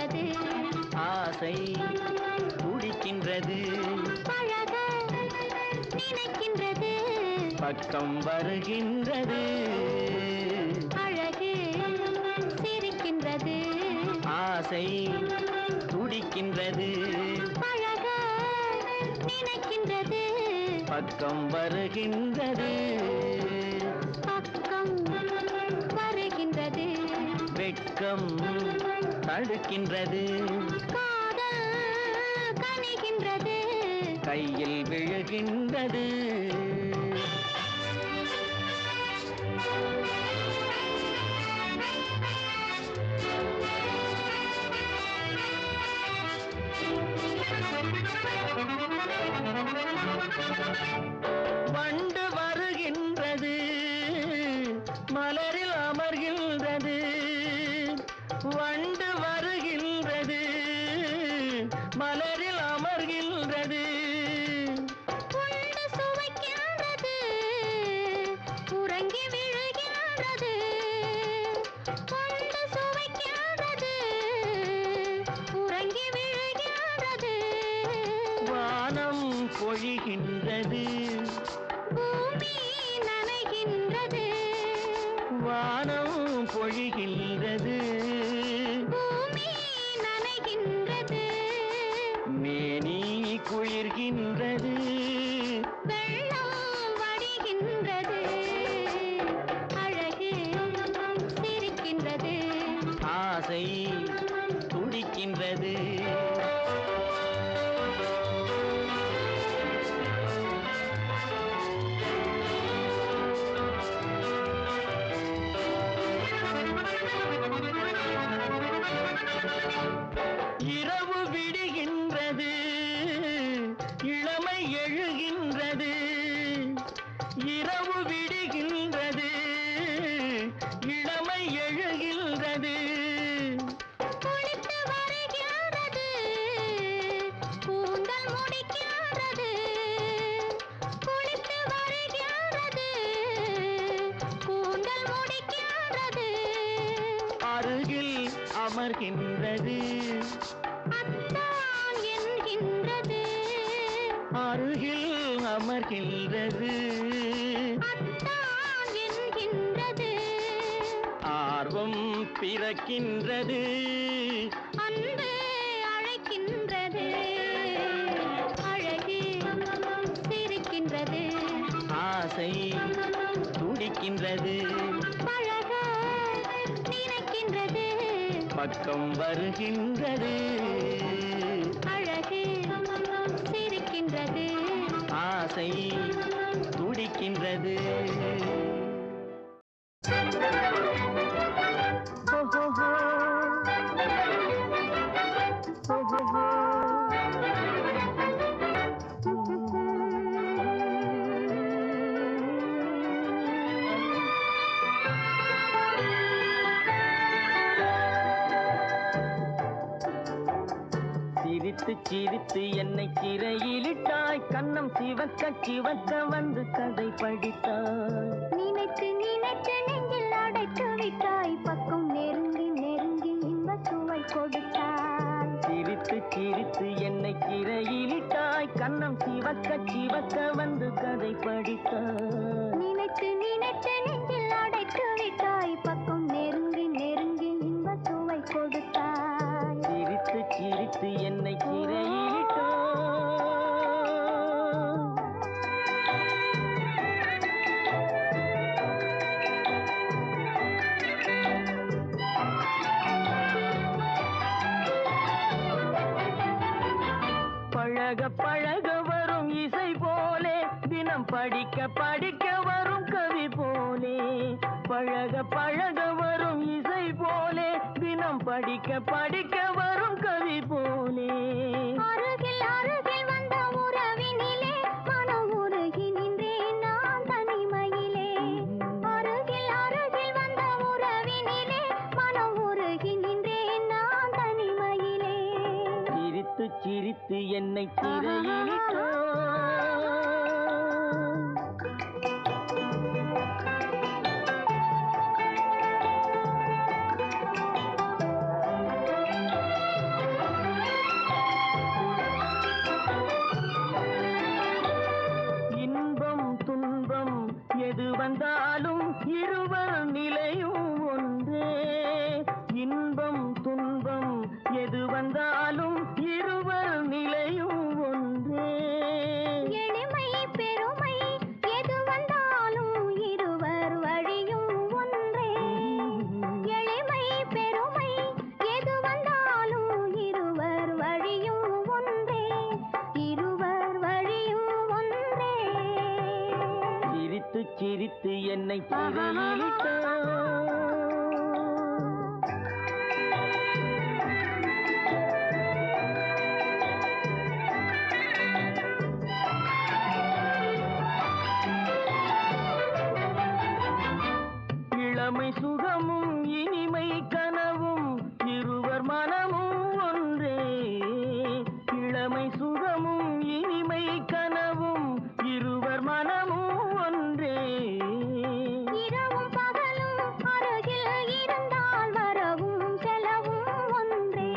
சிரிக்கின்றது, ஆசை துடிக்கின்றது, பழக நினைக்கின்றது, பக்கம் வருகின்றது. அழகு சிரிக்கின்றது, ஆசை துடிக்கின்றது, பழக நினைக்கின்றது, பக்கம் வருகின்றது. பக்கம் வருகின்றது, வெட்கம் தடுக்கின்றது, காதல் கனிகின்றது, கையில் விழுகின்றது. வண்டு வருகின்றது, மலரில் அமர்கின்றது. வண்டு வருகின்றது, மலரில் அமர்கின்றது. உண்டு சுவைக்கின்றது, உறங்கி விழுகின்றது, உண்டு சுவைக்கின்றது, உறங்கி விழுகின்றது. வானம் பொழிகின்றது, பூமி நனைகின்றது, வானம் பொழிகின்றது, பூமி நனைகின்றது, மேனி குளிர்கின்றது. வெள்ளம் வடிகின்றது, அழகு சிரிக்கின்றது, ஆசை துடிக்கின்றது. இரவு விடுகின்றது, இளமை எழுகின்றது. இரவு விடுகின்றது, இளமை எழுகின்றது. குளித்து வருகின்றது, கூந்தல் முடிக்கின்றது, குளித்து வருகின்றது, கூந்தல் முடிக்கின்றது. அருகில் அமர்கின்றது, அத்தான் என்கின்றது, அருகில் அமர்கின்றது. அத்தான் என்கின்றது, ஆர்வம் பிறக்கின்றது, அன்பு அழைக்கின்றது, அழகு சிரிக்கின்றது, ஆசை துடிக்கின்றது, பழக நினைக்கின்றது, பக்கம் வருகின்றது. அழகு சிரிக்கின்றது, ஆசை துடிக்கின்றது. ஓஹோஹோ, ஓஹோஹோ. சிரித்து சிரித்து என்னை சிறையிலிட்டாய், கன்னம் சிவக்க சிவக்க வந்து கதை படித்தாய். நினைத்து நினைத்து நெஞ்சில் அடைத்து விட்டாய், பக்கம் நெருங்கி நெருங்கி இன்ப சுவை கொடுத்தாய். சிரித்து சிரித்து என்னை சிறையிலிட்டாய், கன்னம் சிவக்க சிவக்க வந்து கதை படித்தாய். நினைத்து நினைத்து நெஞ்சில் அடைத்து விட்டாய், பக்கம் நெருங்கி நெருங்கி இன்ப சுவை கொடுத்தாய். சிரித்து சிரித்து என்னை சிறையிலிட்டாய். பழக பழக வரும் இசை போலே, தினம் படிக்க படிக்க வரும் கவி போலே. பழக பழக வரும் இசை போலே, தினம் படிக்க படிக்க வரும் கவி போலே. அருகில் அருகில் வந்த உறவினிலே மனம் உருகி நின்றேன் நான் தனிமையிலே. அருகில் அருகில் வந்த உறவினிலே மனம் உருகி நின்றேன் நான் தனிமையிலே. சிரித்து சிரித்து என்னை சிறையிலிட்டாய். வந்தாலும் இருவர் நிலையும் ஒன்றே. இன்பம் துன்பம் எது வந்தாலும் இருவர் நிலையும் ஒன்றே. எளிமை பெருமை எது வந்தாலும் இருவர் வழியும் ஒன்றே. எளிமை பெருமை எது வந்தாலும் இருவர் வழியும் ஒன்றே. இருவர் வழியும் ஒன்றே. சிரித்து சிரித்து என்னை சிறையிலிட்டாய். இளமை சுகமும் இனிமை கனவும் இருவர் மனமும் ஒன்றே. இளமை சுகமும் இனிமை கனவும் இருவர் மனமும் ஒன்றே. இரவும் பகலும் அருகில் இருந்தால் வரவும் செலவும் ஒன்றே.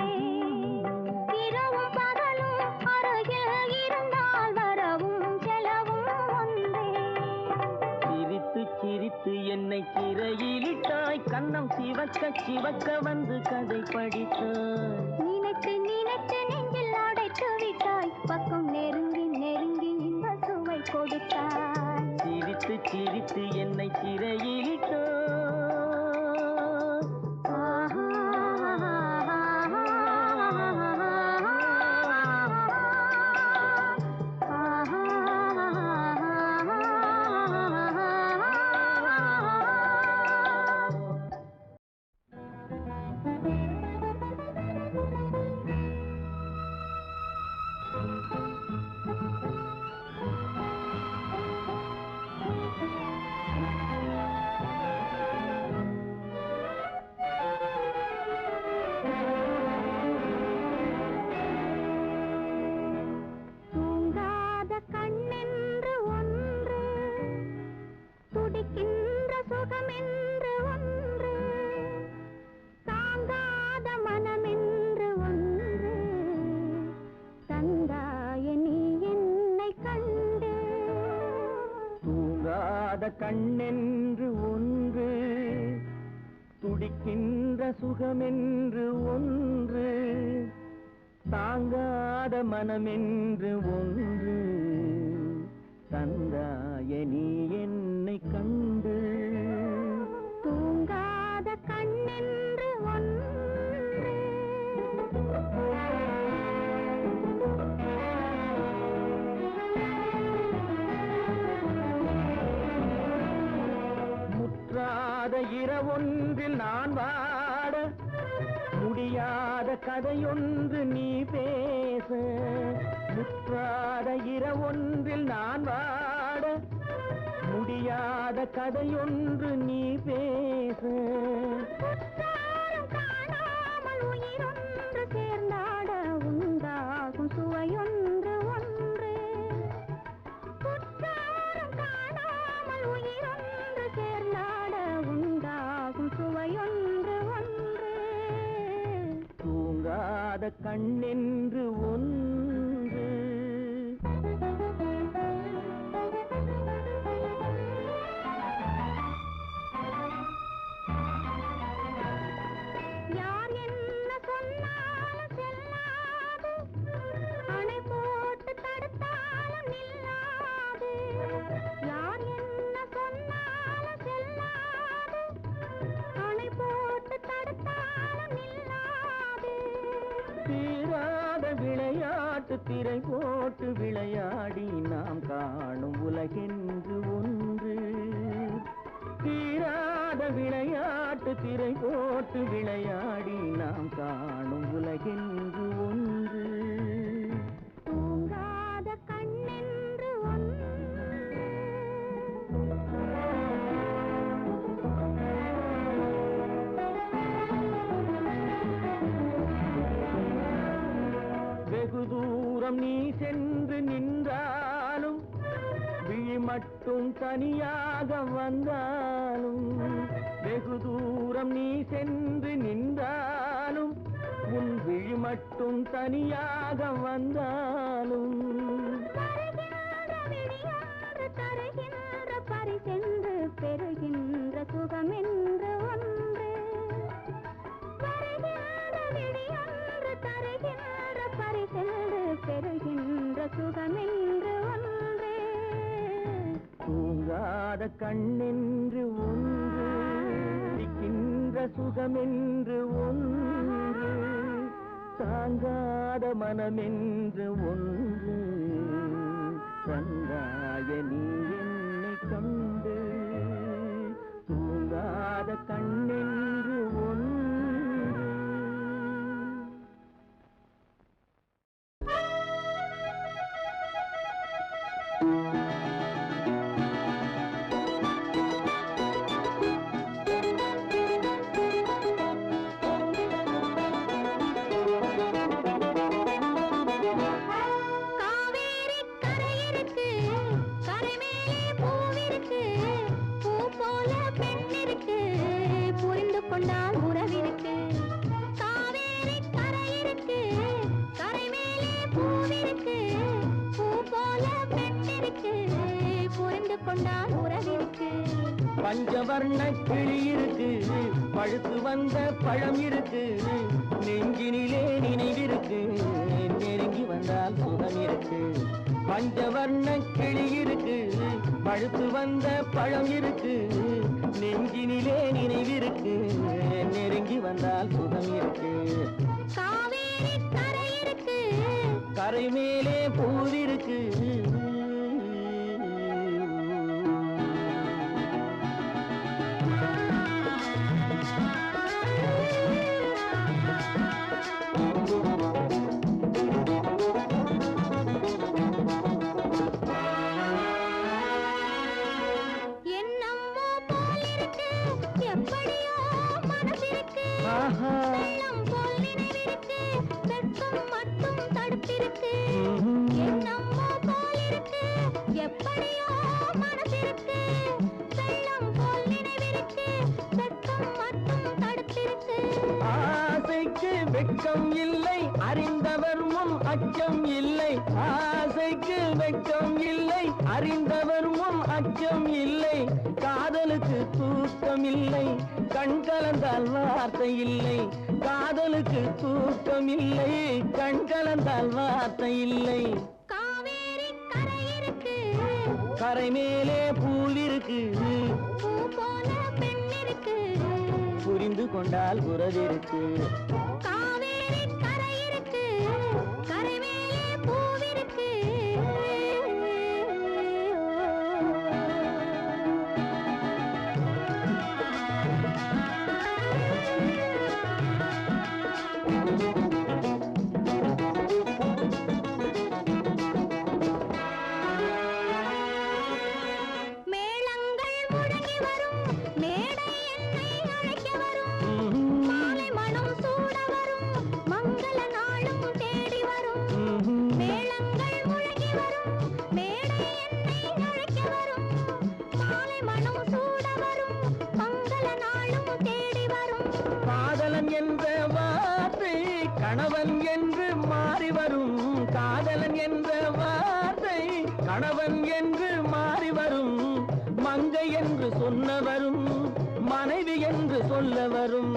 இரவும் பகலும் அருகில் இருந்தால் வரவும் செலவும் ஒன்றே. சிரித்து சிரித்து என்னை சிறையிலிட்டாய். கன்னம் சிவக்க சிவக்க வந்து கதை படித்தாய். நினைத்து நினைத்து நெஞ்சில் அடைத்து விட்டாய். பக்கம் நெருங்கி நெருங்கி இன்ப சுவை கொடுத்தாய். சிரித்து சிரித்து என்னை சிறையிலிட்டாய். தூங்காத கண்ணென்று ஒன்று, துடிக்கின்ற சுகமென்று ஒன்று, தாங்காத மனமென்று ஒன்று, தந்தாய நீ என்னை கண்டு. தூங்காத கண்ணென்று ஒன்று, துடிக்கின்ற சுகமென்று ஒன்று, தாங்காத மனமென்று ஒன்று, தந்தாய நீ என்னை கண்டு. தூங்காத கண்ணென்று ஒன்று. முற்றாத இரவொன்றில் நான் வாட, முடியாத கதையொன்று நீ பேச. முற்றாத இரவொன்றில் நான் வாட, முடியாத கதையொன்று நீ பேச. குற்றாலம் காணாமல் உயிரொன்று சேர்ந்தாட உண்டாகும் சுவையொன்று ஒன்று. குற்றாலம் காணாமல் உயிரொன்று சேர்ந்தாட உண்டாகும் சுவையொன்று ஒன்று. தூங்காத கண்ணென்று ஒன்று. யார் என்ன சொன்னாலும் செல்லாது, அணை போட்டு தடுத்தாலும் நில்லாது. யார் என்ன சொன்னாலும் செல்லாது, அணை போட்டு தடுத்தாலும் நில்லாது. தீராத விளையாட்டு திரை போட்டு விளையாடி நாம் காணும் உலகென்று ஒன்று. தீராத விளையாட்டு திரை போட்டு விளையாடி நாம் காணும் உலகென்று ஒன்று. தூங்காத கண்ணென்று ஒன்று. வெகு தூரம் நீ சென்று நின்றாலும், விழி மட்டும் தனியாக வந்தாலும். வெகு தூரம் நீ சென்று நின்றாலும், உன் விழி மட்டும் தனியாக வந்தாலும். தருகின்ற விழியாறு தருகின்ற பரிசென்று பெரு கண்ணென்று ஒன்று இருக்கின்ற சுகமென்று ஒன்று தாங்காத மனமென்று ஒன்று தந்தாய நீ என்னை கண்டு தூங்காத கண்ணென்று ஒன்று பஞ்சவர்ண கிளி இருக்கு பழுத்து வந்த பழம் இருக்கு நெஞ்சினிலே நினைவிருக்கு நெருங்கி வந்தால் சுகம் இருக்கு பஞ்சவர்ண கிளி இருக்கு பழுத்து வந்த பழம் இருக்கு நெஞ்சினிலே நினைவிருக்கு நெருங்கி வந்தால் சுகம் இருக்கு கரை மேலே பூவிருக்கு வெட்கம் இல்லை அறிந்தவர் முன் அச்சம் இல்லை ஆசைக்கு வெட்கம் இல்லை அறிந்தவர் முன் அச்சம் இல்லை காதலுக்கு தூக்கம் இல்லை கண் கலந்தால் வார்த்தை இல்லை காதலுக்கு தூக்கம் இல்லை கண் கலந்தால் வார்த்தை இல்லை கரை மேலே பூவிருக்கு புரிந்து கொண்டால் உறவிருக்கு கணவன் என்று மாறி வரும் காதலன் என்ற வார்த்தை கணவன் என்று மாறி வரும் மங்கை என்று சொன்னவரும் மனைவி என்று சொல்ல வரும்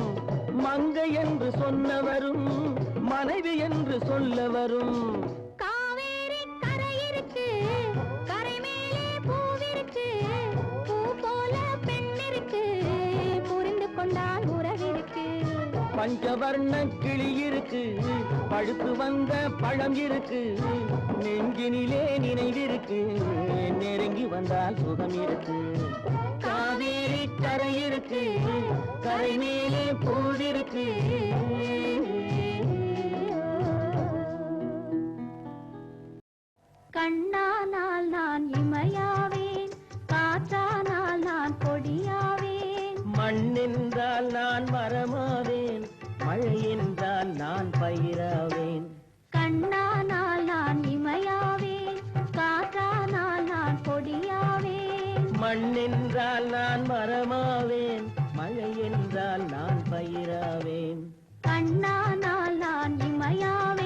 மங்கை என்று சொன்னவரும் மனைவி என்று சொல்ல வரும் காவேரி கரை இருக்கு கரை மேலே பூவிருக்கு பூ போல பெண் இருக்கு புரிந்து கொண்டால் உறவிருக்கு பஞ்சவர்ண கிளி இருக்கு பழுத்து வந்த பழம் இருக்கு நெஞ்சினிலே நினைவிருக்கு நெருங்கி வந்தால் சுகம் இருக்கு காவேரி கரை இருக்கு கரை மேலே பூவிருக்கு கண்ணானால் நான் இமையாவேன் காற்றானால் நான் கொடியாவேன் மண்ணென்றால் நான் மரமாவேன் மழை என்றால் நான் பயிராவேன் கண்ணானால் நான் இமையாவேன் காற்றானால் நான் கொடியாவேன் மண்ணென்றால் நான் மரமாவேன் மழை என்றால் நான் பயிராவேன் கண்ணானால் நான் இமையாவேன்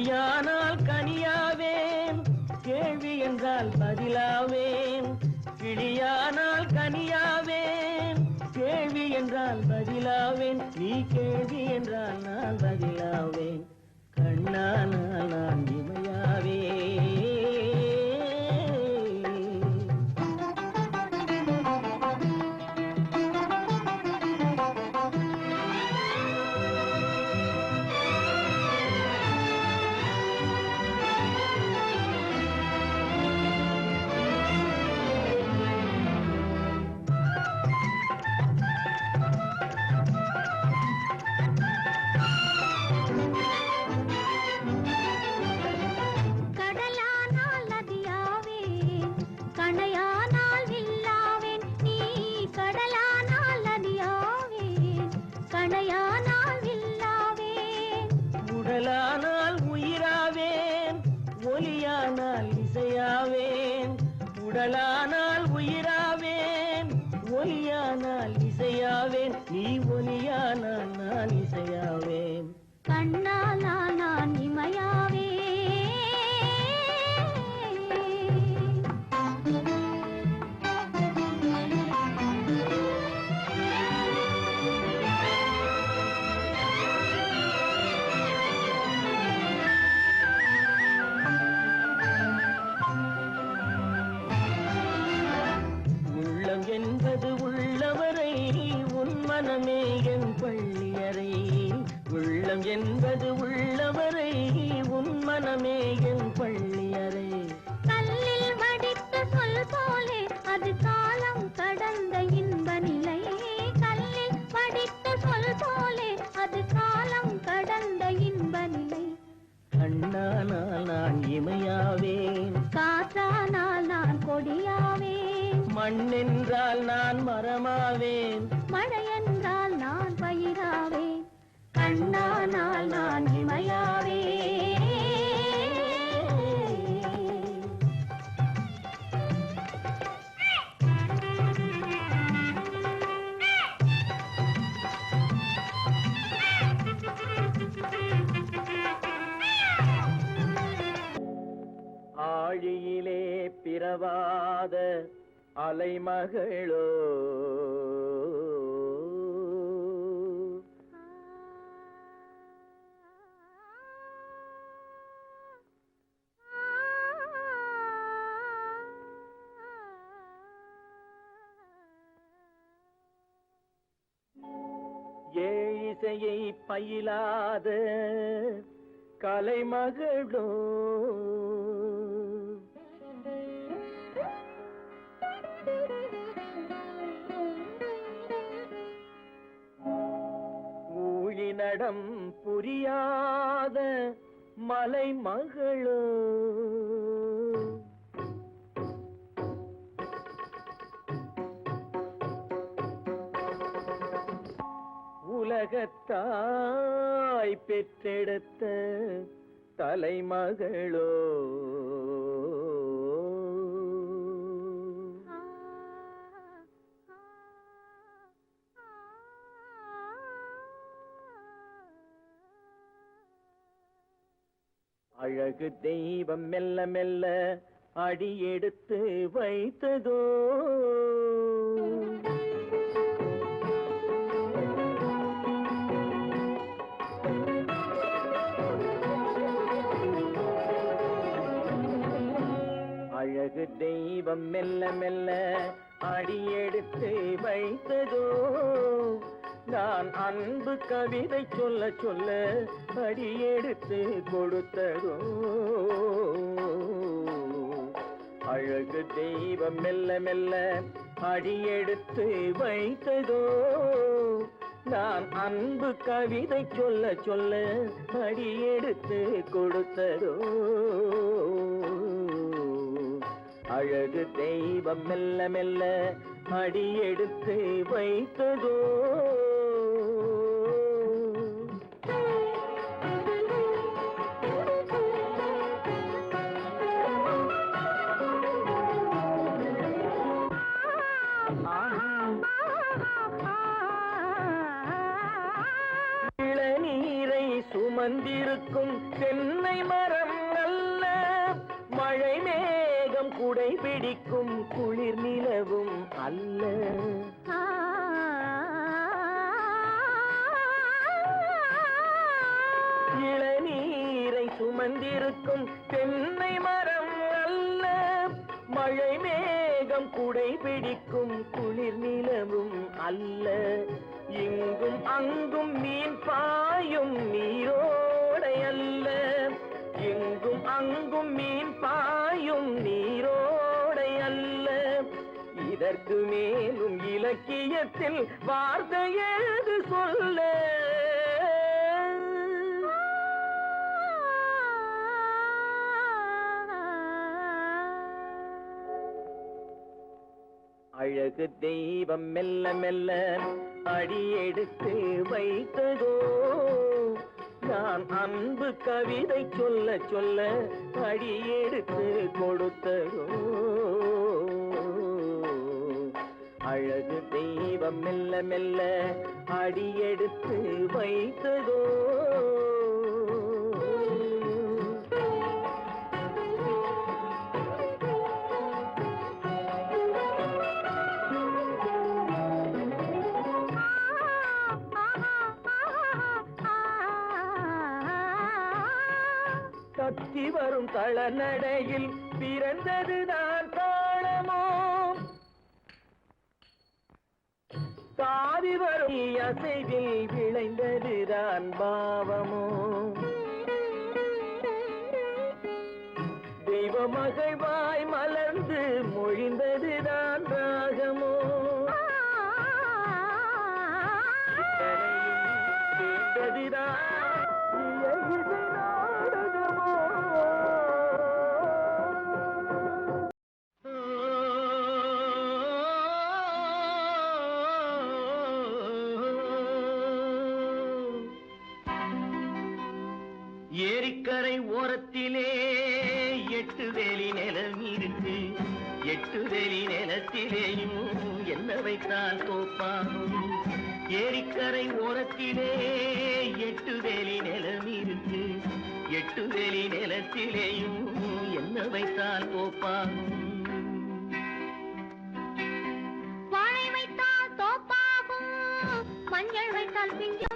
கிளியானால் கனியாவேன், கேள்வி என்றால் பதிலாவேன். கிளியானால் கனியாவேன், கேள்வி என்றால் பதிலாவேன். நீ கேள்வி என்றால் நான் பதிலாவேன். கண்ணானால் நான் இமையாவேன். உடலானால் உயிராவேன், ஒலியானால் இசையாவேன். உடலானால் உயிராவேன், ஒலியானால் இசையாவேன். நீ ஒலியானால் நான் இசையாவேன். கண்ணானால் நான் இமையாவேன். என்பது உள்ளவரை உன் மனமே என் பள்ளியறை. உள்ளம் என்பது உள்ளவரை உன் மனமே என் பள்ளியறை. கல்லில் வடித்த சொல் போலே அது காலம் கடந்த இன்ப நிலை. கல்லில் வடித்த சொல் போலே அது காலம் கடந்த இன்ப நிலை. கண்ணானால் நான் இமையாவேன், காற்றானால் நான் கொடியாவேன். மண்ணென்றால் நான் மரமாவேன், மழை என்றால் நான் பயிராவேன். கண்ணானால் நான் இமையாவேன். ஆழியிலே பிறவாத அலைமகளோ, ஏழிசையை பயிலாத கலைமகளோ. நடம் புரியாத மலைமகளோ. உலகத்தாய் பெற்றெடுத்த தலைமகளோ. அழகு தெய்வம் மெல்ல மெல்ல அடியெடுத்து வைத்ததோ. அழகு தெய்வம் மெல்ல மெல்ல அடியெடுத்து வைத்ததோ. நான் அன்பு கவிதை சொல்ல சொல்ல அடியெடுத்து கொடுத்ததோ. அழகு தெய்வம் மெல்ல மெல்ல அடியெடுத்து வைத்ததோ. நான் அன்பு கவிதை சொல்ல சொல்ல அடியெடுத்து கொடுத்ததோ. அழகு தெய்வம் மெல்ல மெல்ல அடியெடுத்து வைத்ததோ. இளநீரை சுமந்திருக்கும் தென்னை தென்னை மரம் அல்ல மழை மேகம் குடை பிடிக்கும் குளிர் நிலவும் அல்ல இளநீரை சுமந்திருக்கும் தென்னை மரம் அல்ல மழை மேகம் குடை பிடிக்கும் குளிர் நிலவும் அல்ல இங்கும் அங்கும் மீன் பாயும் நீரோடை அல்ல இங்கும் அங்கும் மீன் பாயும் நீரோடை அல்ல இதற்கு மேலும் இலக்கியத்தில் வார்த்தை ஏது சொல்ல அழகு தெய்வம் மெல்ல மெல்ல அடியெடுத்து வைத்ததோ நான் அன்பு கவிதை சொல்ல சொல்ல அடியெடுத்து கொடுத்ததோ அழகு தெய்வம் மெல்ல மெல்ல அடியெடுத்து வைத்ததோ கத்தி வரும் தளநடையில் பிறந்ததுதான் தாளமோ தாவி வரும் அசைவில் விளைந்ததுதான் பாவமோ தெய்வ மகிழ்வாய் மலர்ந்து மொழிந்ததுதான் ராகமோ கேட்டதுதான் ஏரிக்கரை ஓரத்திலே 8 வேலி நிலம் இருக்கு 8 வேலி நிலத்திலேயும் என்ன வைத்தால் தோப்பாகும் ஏரிக்கரை ஓரத்திலே 8 வேலி நிலம் இருக்கு 8 வேலி நிலத்திலேயும் என்ன வைத்தால் தோப்பாகும் வாழை வைத்தால் தோப்பாகும் மஞ்சள் வைத்தால் பிஞ்சு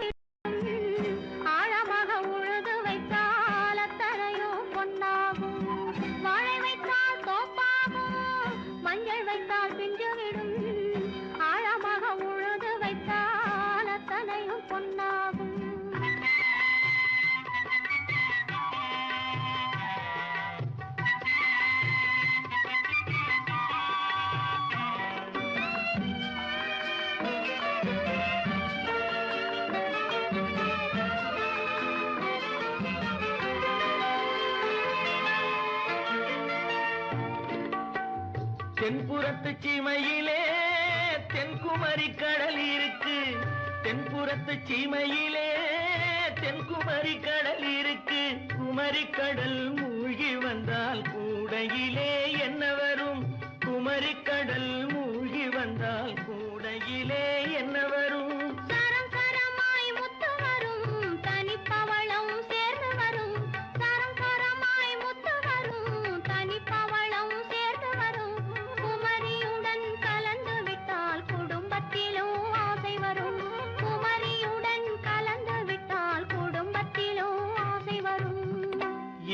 தென்புறத்து சீமையிலே தென்குமரி கடல் இருக்கு தென்புறத்து சீமையிலே தென்குமரி கடல் இருக்கு குமரி கடல் மூழ்கி வந்தால் கூடையிலே என்ன வரும் குமரி கடல் மூழ்கி வந்தால் கூடையிலே என்ன வரும்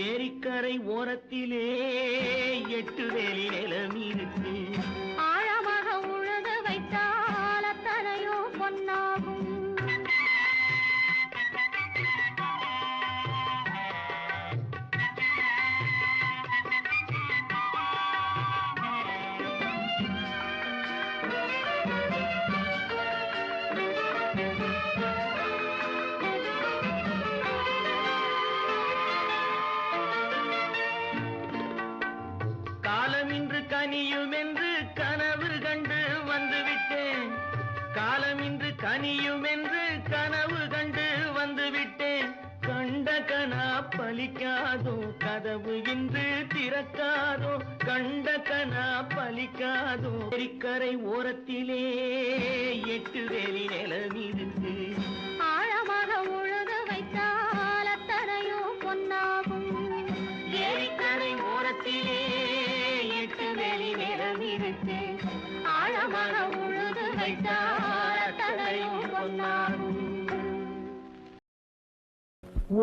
ஏரிக்கரை ஓரத்திலே 8 வேலி நிலம் இருக்கு ஆழமாக உழுது வைத்தால் அத்தனையோ பொன்னாகும் காலமின்று கனியும் என்று கனவு கண்டு வந்துவிட்டேன் காலமின்று கனியும் என்று கனவு கண்டு வந்துவிட்டேன் கண்ட கனா பலிக்காதோ கதவு இன்று திறக்காதோ கண்ட கனா பலிக்காதோ ஏரிக்கரை ஓரத்திலே 8 வேலி நிலம் இருக்கு ஆழமாக உழுது வைத்தால் அத்தனையோ பொன்னாகும் எடுத்து ஆழமாக உழுது வைத்தார் அத்தனையும் பொன்னாகும்.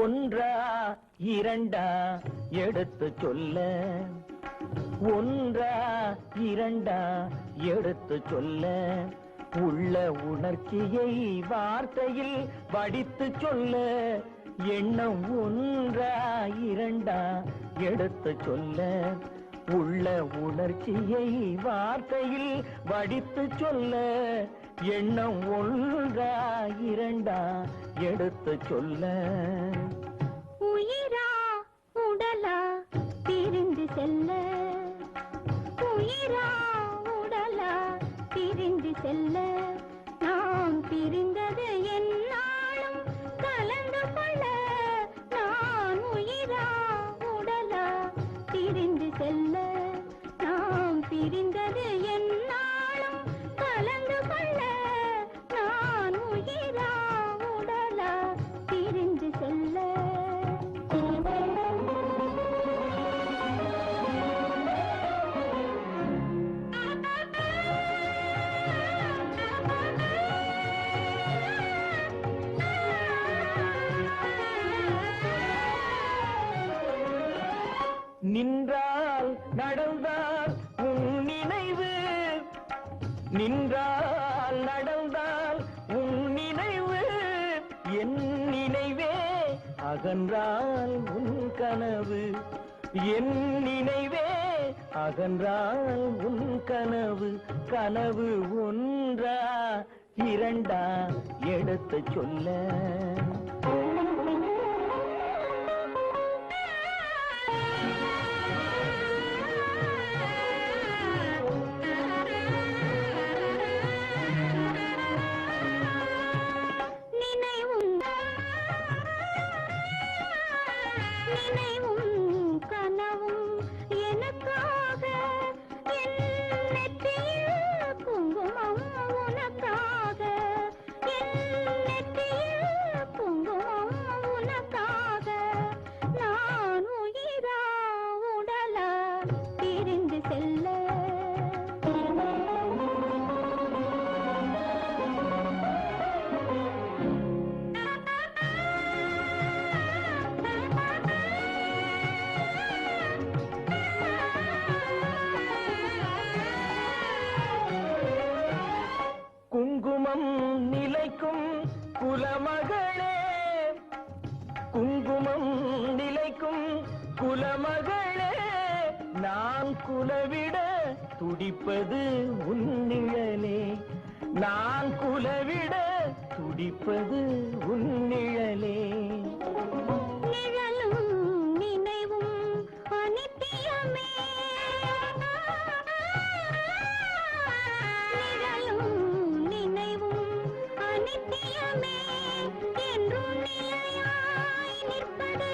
ஒன்றா இரண்டா எடுத்து சொல்ல, ஒன்றா இரண்டா எடுத்து சொல்ல, உள்ள உணர்ச்சியை வார்த்தையில் வடித்து சொல்ல, எண்ணம் ஒன்றா இரண்டா எடுத்து சொல்ல, உள்ள உணர்ச்சியை வார்த்தையில் வடித்து சொல்ல, எண்ணம் ஒன்றா இரண்டா எடுத்து சொல்ல. உயிரா உடலா பிரிந்து செல்ல, உயிரா உடலா பிரிந்து செல்ல, நாம் பிரிந்தது என்னாலும் கலந்து கொள்ள, நான் உயிரா உடலா பிரிந்து செல்ல, நாம் பிரிந்தது என்னாலும் கலந்து கொள்ள, நான் உயிரா உடலா பிரிந்து செல்ல. நின்றால் நடந்தால் உன் நினைவு, நின்றால் நடந்தால் உன் நினைவு, என் நினைவே அகன்றால் உன் கனவு, என் நினைவே அகன்றால் உன் கனவு, கனவு ஒன்றா இரண்டா எடுத்து சொல்ல. நினைவும் கனவும் எனக்காக, என் நெற்றியில் குங்குமம் உனக்காக, என் நெற்றியில் குங்குமம் உனக்காக, நான் உயிரா உடலா பிரிந்து செல்ல. குங்குமம் நிலைக்கும் குலமகளே, குங்குமம் நிலைக்கும் குலமகளே, நான் குலவிட துடிப்பது உன் நிழலே, நான் குலவிட துடிப்பது உன் நிழலே. நிழலும் நினைவும் அனித்தியமே, நிழலும் நினைவும் அனித்தியமே, என்றும் நிலையாய் நிற்பது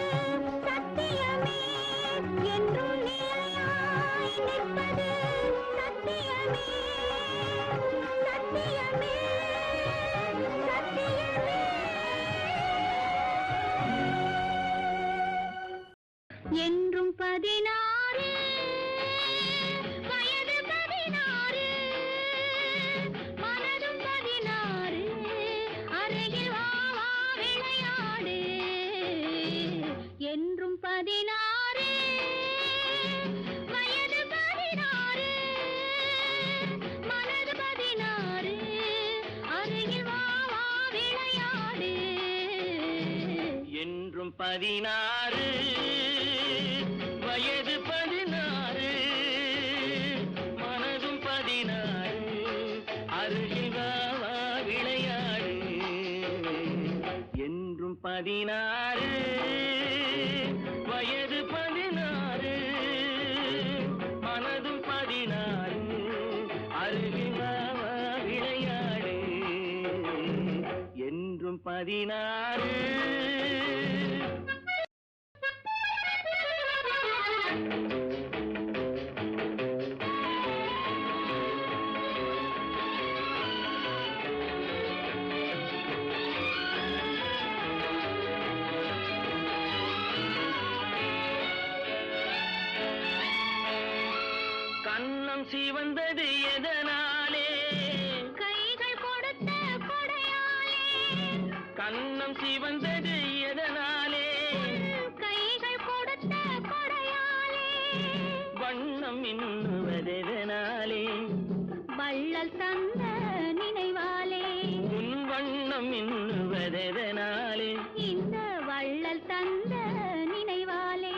சத்தியமே, என்றும் நிலையாய் நிற்பது சத்தியமே, சத்தியமே, சத்தியமே. என்றும் 16 வயது 16, மனதும் 16, அருகில் வா வா விளையாடு. என்றும் 16 வயது 16, மனது 16, அருகில் வா வா விளையாடு. என்றும் 16 வயது 16, மனதும் 16, அருகில் வா வா விளையாடு. என்றும் 16 வயது 16, மனதும் 16, அருகில் வா வா விளையாடு. என்றும் 16. கண்ணம் சிவந்தது எதனாலே கைகள் கொடுத்த கொடையாலே கன்னம் சிவந்தது எதனாலே கைகள் கொடுத்த கொடையாலே வண்ணம் இன்னுவதெதனாலே வள்ளல் தந்த நினைவாலே உன் வண்ணம் இன்னுவதெதனாலே இந்த வள்ளல் தந்த நினைவாலே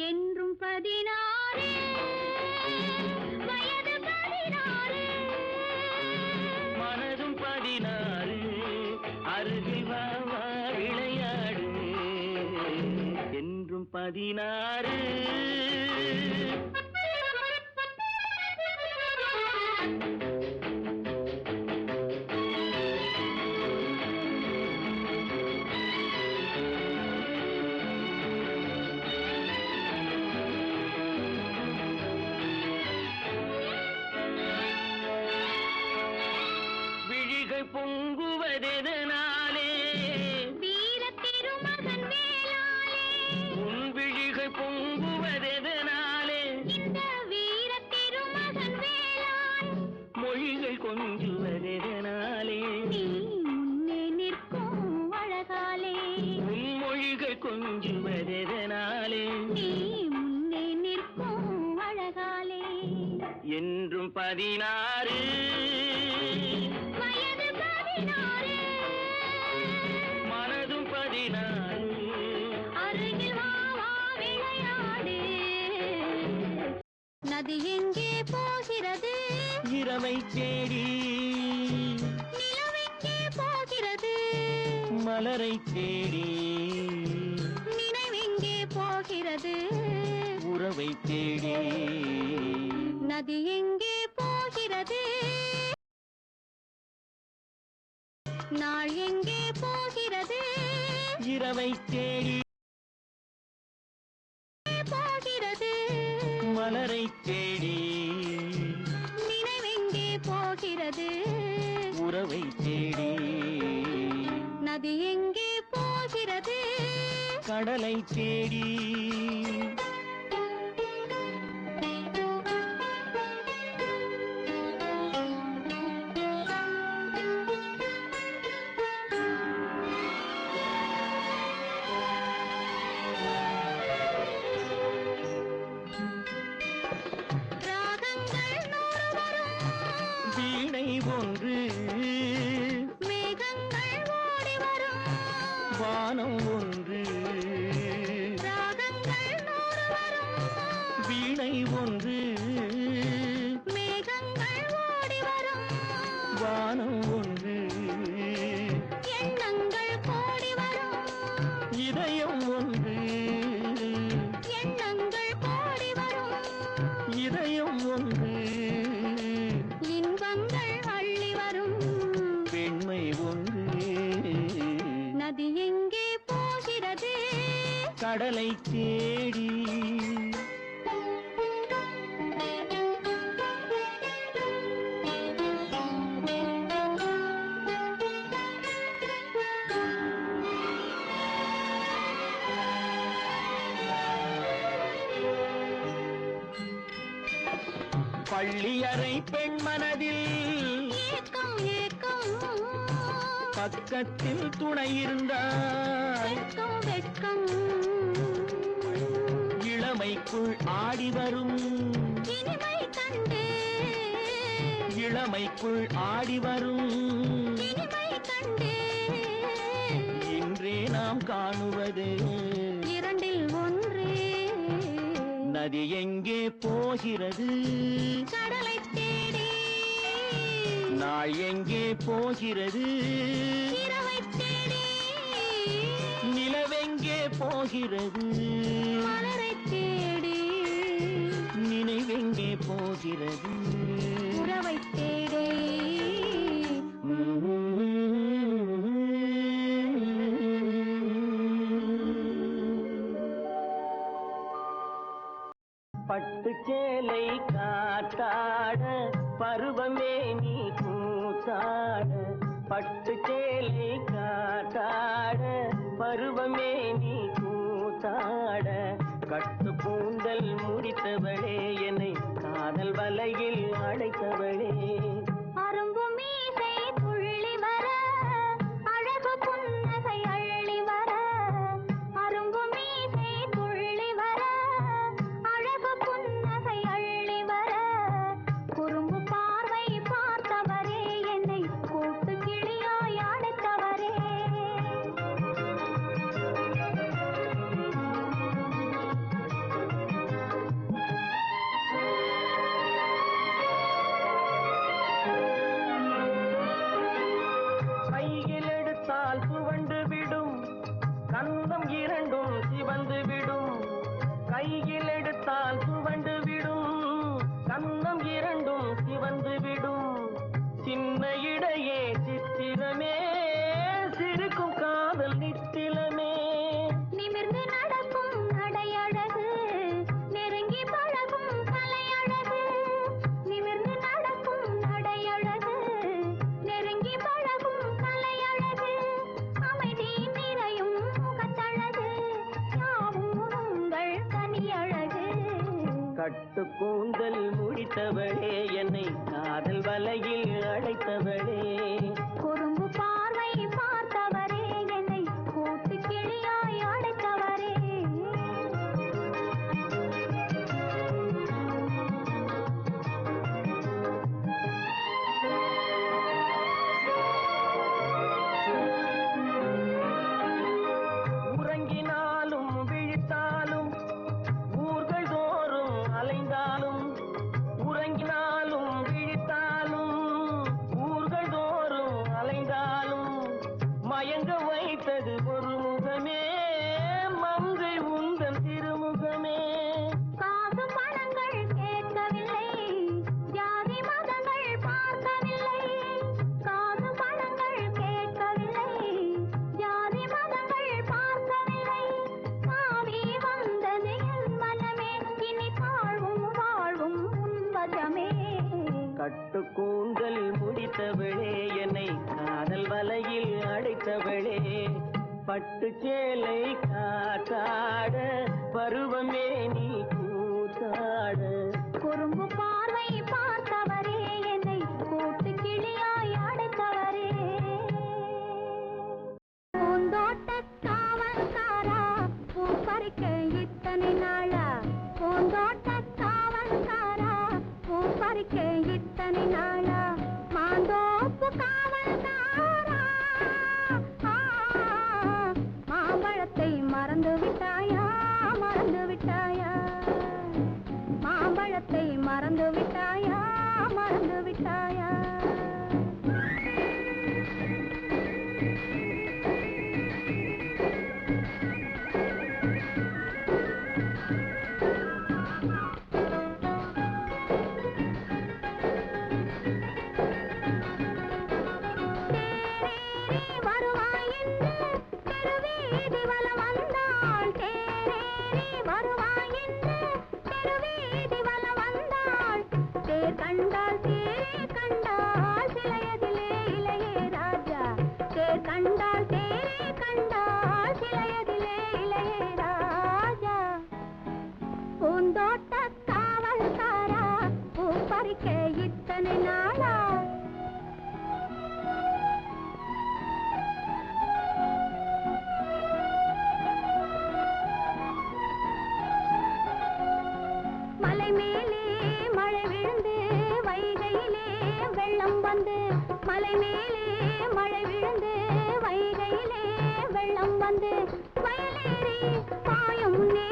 என்றும் 16 வயது 16 மனதும் 16 அருகில் வா வா விளையாடு என்றும் 16 விழிகள் பொங்குவதெதனாலே வீர திருமகன் வேளாளே உன் விழிகள் பொங்குவதெதனாலே இந்த வீர திருமகன் வேளாள் மொழிகள் கொஞ்சுவதெதனாலே நீ முன்னே நிற்கும் அழகாலே உன் மொழிகள் கொஞ்சுவதெதனாலே நீ முன்னே நிற்கும் அழகாலே என்றும் 16 வயது 16 மனதும் 16 அருகில் வா வா விளையாடு நதி எங்கே போகிறது இரவை தேடி நிலவெங்கே போகிறது மலரை தேடி நினைவெங்கே போகிறது உறவை தேடி நதி எங்கே போகிறது நாள் எங்கே போகிறது இரவை தேடி போகிறது மலரை தேடி நினைவெங்கே போகிறது உறவை தேடி நதி எங்கே போகிறது கடலை தேடி ராகங்கள் 100 வரும் வீணை ஒன்று மேகங்கள் ஓடி வரும் வானம் ஒன்று ராகங்கள் 100 வரும் வீணை ஒன்று மேகங்கள் ஓடி வரும் வானம் ஒன்று எண்ணங்கள் கோடி வரும் இதயம் ஒன்று எண்ணங்கள் கோடி வரும் இதயம் ஒன்று இன்பங்கள் அள்ளி வரும் பெண்மை ஒன்று நதி எங்கே போகிறது கடலை தேடி பள்ளியறை பெண் மனதில் ஏக்கம் ஏக்கம் பக்கத்தில் துணை இருந்தாய் வெட்கம் வெட்கம் இளமைக்குள் ஆடி வரும் இனிமை கண்டு இளமைக்குள் ஆடி வரும் இனிமை கண்டு இன்றே நாம் காணுவது இரண்டில் ஒன்று நதி எங்கே போகிறது கடலை தேடி நாள் எங்கே போகிறது இரவை தேடி நிலவெங்கே போகிறது மலரை தேடி நினைவெங்கே போகிறது உறவை தேடி பட்டு சேலை காத்தாட பருவமே நீ கூத்தாட பட்டு சேலை காத்தாட பருவமே நீ கூத்தாட கட்டு கூந்தல் முடித்தவளே என்னை காதல் வலையில் கட்டு கூந்தல் முடித்தவளே என்னை காதல் வலையில் அழைத்தவளே குறும்பு பார்வை பார்த்தவரே என்னை கூட்டு கிளியாய் அழைத்தவரே உறங்கினாலும் விழித்தாலும் ஊர்கள் தோறும் அலைந்தாலும் உறங்கினாலும் விழித்தாலும் ஊர்கள் தோறும் அலைந்தாலும் மயங்க வைத்தது ஒரு முகமே மங்கை உந்தன் திருமுகமே காசு பணங்கள் கேட்கவில்லை ஜாதி மதங்கள் பார்க்கவில்லை காசு பணங்கள் கேட்கவில்லை ஜாதி மதங்கள் பார்க்கவில்லை பாவி வந்தது என் மனமே இனி தாழ்வும் வாழ்வும் உன்வசமே கட்டு கூந்தல் முடித்தவளே என்னை காதல் வலையில் அடைத்தவளே பட்டு சேலை காத்தாட பருவமே நீ கூத்தாட குறும்பு பார்வை பார்த்தவரே என்னை கூட்டு கிளியாய் அடைத்தவரே பூந்தோட்ட காவல்காரா பூ பறிக்க இத்தனை நாளா பூந்தோட்ட காவல்காரா பூ பறிக்க இத்தனை நாளா மாந்தோப்பு காவல்காரா மாம்பழத்தை மறந்து விட்டாயா மறந்து விட்டாயா மாம்பழத்தை மறந்து விட்டாயா மறந்து விட்டாயா தேரேறி வருவாய் என்று தெருவீதி வலம் வந்தாள் தேரேறி வருவாய் என்று தெருவீதி வலம் வந்தாள் தேர் கண்டாள் தேரே கண்டாள் சிலையதிலே இளையே ராஜா தேர் கண்டாள் தேரே கண்டாள் சிலையதிலே இளையே ராஜா பூந்தோட்ட காவல்காரா பூ பறிக்க இத்தனை நாளா மலை மேலே மழை விழுந்து வைகையிலே வெள்ளம் வந்து மலை மேலே மழை விழுந்து வைகையிலே வெள்ளம் வந்து வயலேறி பாயும் முன்னே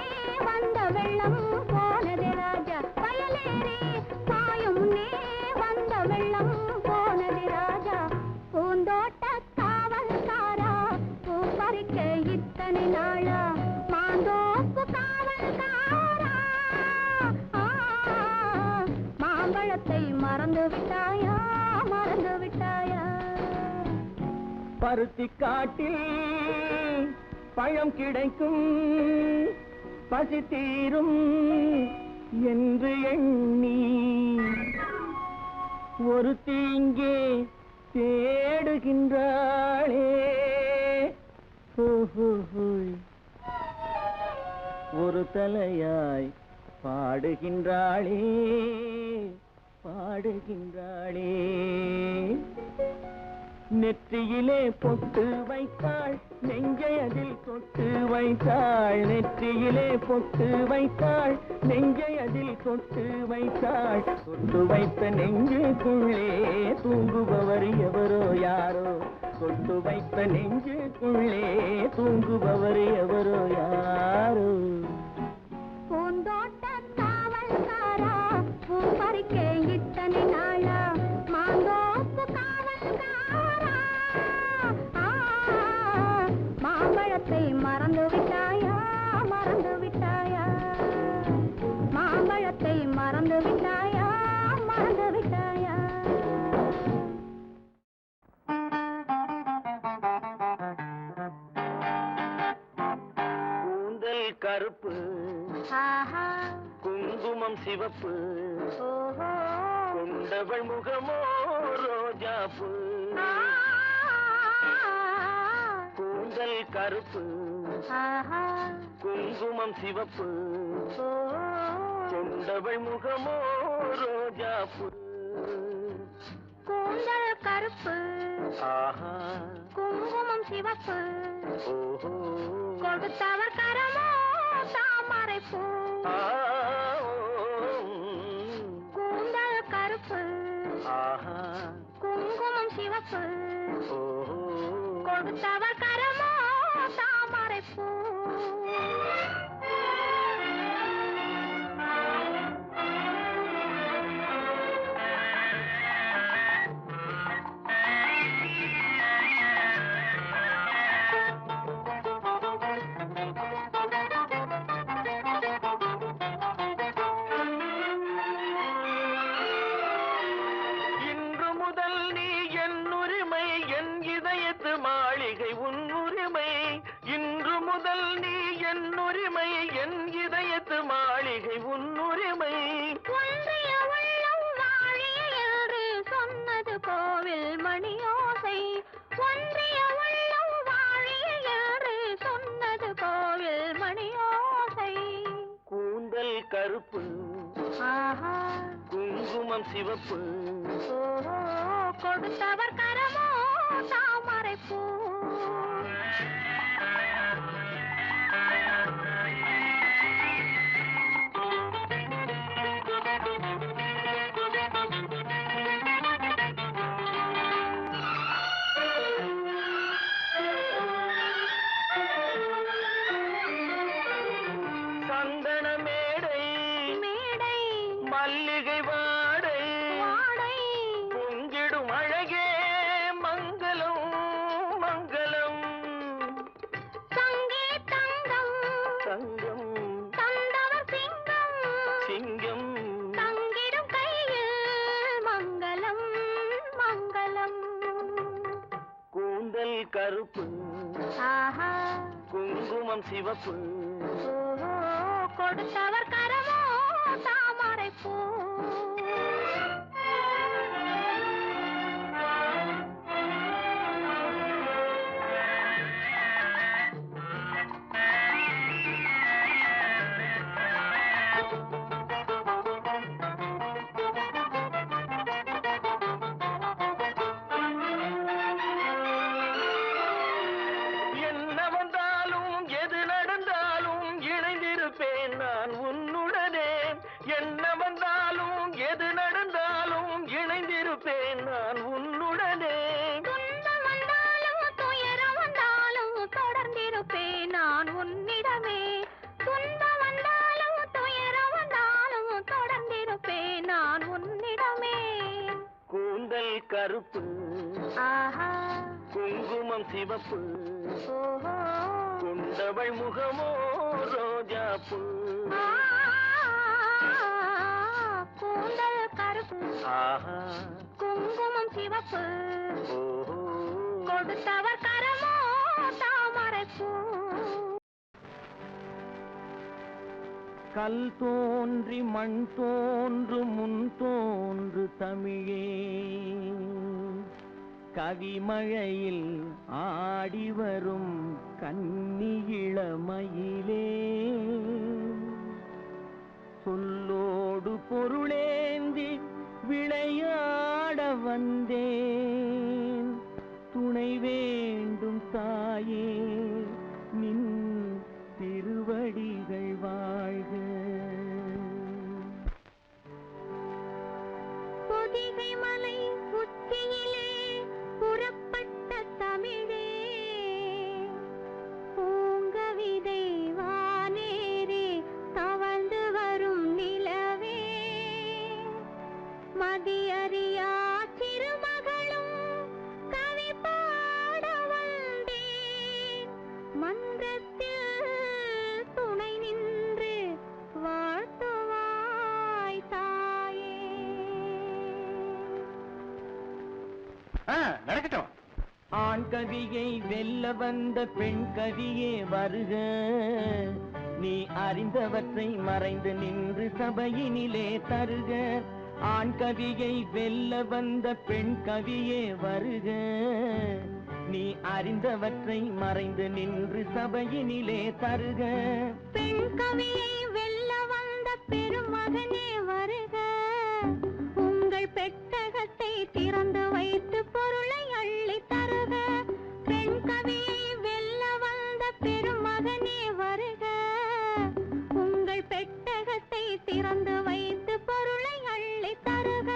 வந்த வெள்ளம் போனது ராஜா வயலேறி பாயும் முன்னே வந்த வெள்ளம் போனது ராஜா பூந்தோட்ட காவல்காரா பூ பறிக்க இத்தனை நாளா மாந்தோப்பு காவல்காரா மாம்பழத்தை மறந்து விட்டாயா மறந்து விட்டாயா பருத்தி காட்டில் பழம் கிடைக்கும் பசி தீரும் என்று எண்ணி ஒரு தீங்கே தேடுகின்றாளே ஹூஹூஹூய். ஒரு தலையாய் பாடுகின்றாளே பாடுகின்றாளே நெற்றியிலே பொட்டு வைத்தாள் நெஞ்சை அதில் தொட்டு வைத்தாள் நெற்றியிலே பொட்டு வைத்தாள் நெஞ்சை அதில் தொட்டு வைத்தாள் தொட்டு வைத்த நெஞ்சுக்குள்ளே தூங்குபவர் எவரோ யாரோ தொட்டு வைத்த நெஞ்சுக்குள்ளே தூங்குபவர் எவரோ யாரோ பூந்தோட்ட காவல்காரா பூ பறிக்க இத்தனை நாளா மாந்தோப்பு காவல்காரா மாம்பழத்தை மறந்து விட்டாயா மறந்து விட்டாயா மாம்பழத்தை மறந்து விட்டாயா மறந்து விட்டாயா கூந்தல் கருப்பு குங்குமம் சிவப்பு கொண்டவள் முகமோ ரோஜாப்பு கூந்தல் கருப்பு குங்குமம் சிவப்பு கொண்டவள் முகமோ ரோஜா பூ. கூந்தல் கருப்பு, ஆஹா, குங்குமம் சிவப்பு, ஓஹோ, கொடுத்தவர் கரமோ தாமரை பூ. கூந்தல் கருப்பு, ஆஹா, குங்குமம் சிவப்பு, ஓஹோ, கொடுத்தவர் கரமோ தாமரை பூ. மாளிகை உன் உரிமை. இன்று முதல் நீ என் உரிமை, என் இதயத்து மாளிகை உன் உரிமை. ஒன்றிய உள்ளம் வாழிய என்று சொன்னது கோவில் மணியோசை. ஒன்றிய உள்ளம் வாழிய என்று சொன்னது கோவில் மணியோசை. கூந்தல் கருப்பு, ஆஹா, குங்குமம் சிவப்பு, ஓஹோ, கொடுத்தவர் கரமோ தாமரை பூ. சந்தன மேடை மேடை, மல்லிகை வாடை வாடை, பொங்கிடும் அழகே மங்களம் மங்களம். சங்கே தங்கம் தங்கம் தந்தவர் சிங்கம், சிங்கம் தங்கிடும் கையில் மங்களம் மங்களம். கூந்தல் கருப்பு, ஆஹா, குங்குமம் சிவப்பு, ஓஹோ, கொடுத்தவர் கரமோ தாமரை பூ. என்ன வந்தாலும் எது நடந்தாலும் இணைந்திருப்பேன் நான் உன்னுடனே. என்ன வந்தாலும் எது நடந்தாலும் இணைந்திருப்பேன் நான் உன்னுடனே. துன்பம் வந்தாலும் துயரம் வந்தாலும் தொடர்ந்திருப்பேன் நான் உன்னிடமே. துன்பம் வந்தாலும் துயரம் வந்தாலும் தொடர்ந்திருப்பேன் நான் உன்னிடமே. கூந்தல் கருப்பு, ஆஹா, குங்குமம் சிவப்பு, ஓஹோ, கொண்டவள் முகமோ ரோஜா பூ. கூந்தல் கருப்பு, ஆஹா, குங்குமம் சிவப்பு, ஓஹோ, கொடுத்தவர் கரமோ தாமரை பூ. கல் தோன்றி மண் தோன்று முன் தோன்று தமிழே, கவிமழையில் ஆடி வரும் கன்னி இளமயிலே. சொல்லோடு பொருளேந்தி விளையாட வந்தேன், துணை வேண்டும் தாயே நின் திருவடிகள் வாழ்க. பொதிகை மலை உச்சியிலே புறப்பட்ட தமிழே, பூங்கவிதை வானேறி தவழ்ந்து வரும் நிலவே, மதியறியா சிறுமகளும் கவி பாட வந்தேன், மன்றத்தில் துணை நின்று வாழ்த்துவாய் தாயே. நடக்கட்டும். ஆண் கவியை வெல்ல வந்த பெண் கவியே வருக, நீ அறிந்தவற்றை மறைந்து நின்று சபையினிலே தருக. ஆண் கவியை வெல்ல வந்த பெண் கவியே வருக, நீ அறிந்தவற்றை மறைந்து நின்று சபையினிலே தருக. பெண் கவியை வெல்ல வந்த பெருமகனே திறந்து வைத்து பொருளை அள்ளி தருக.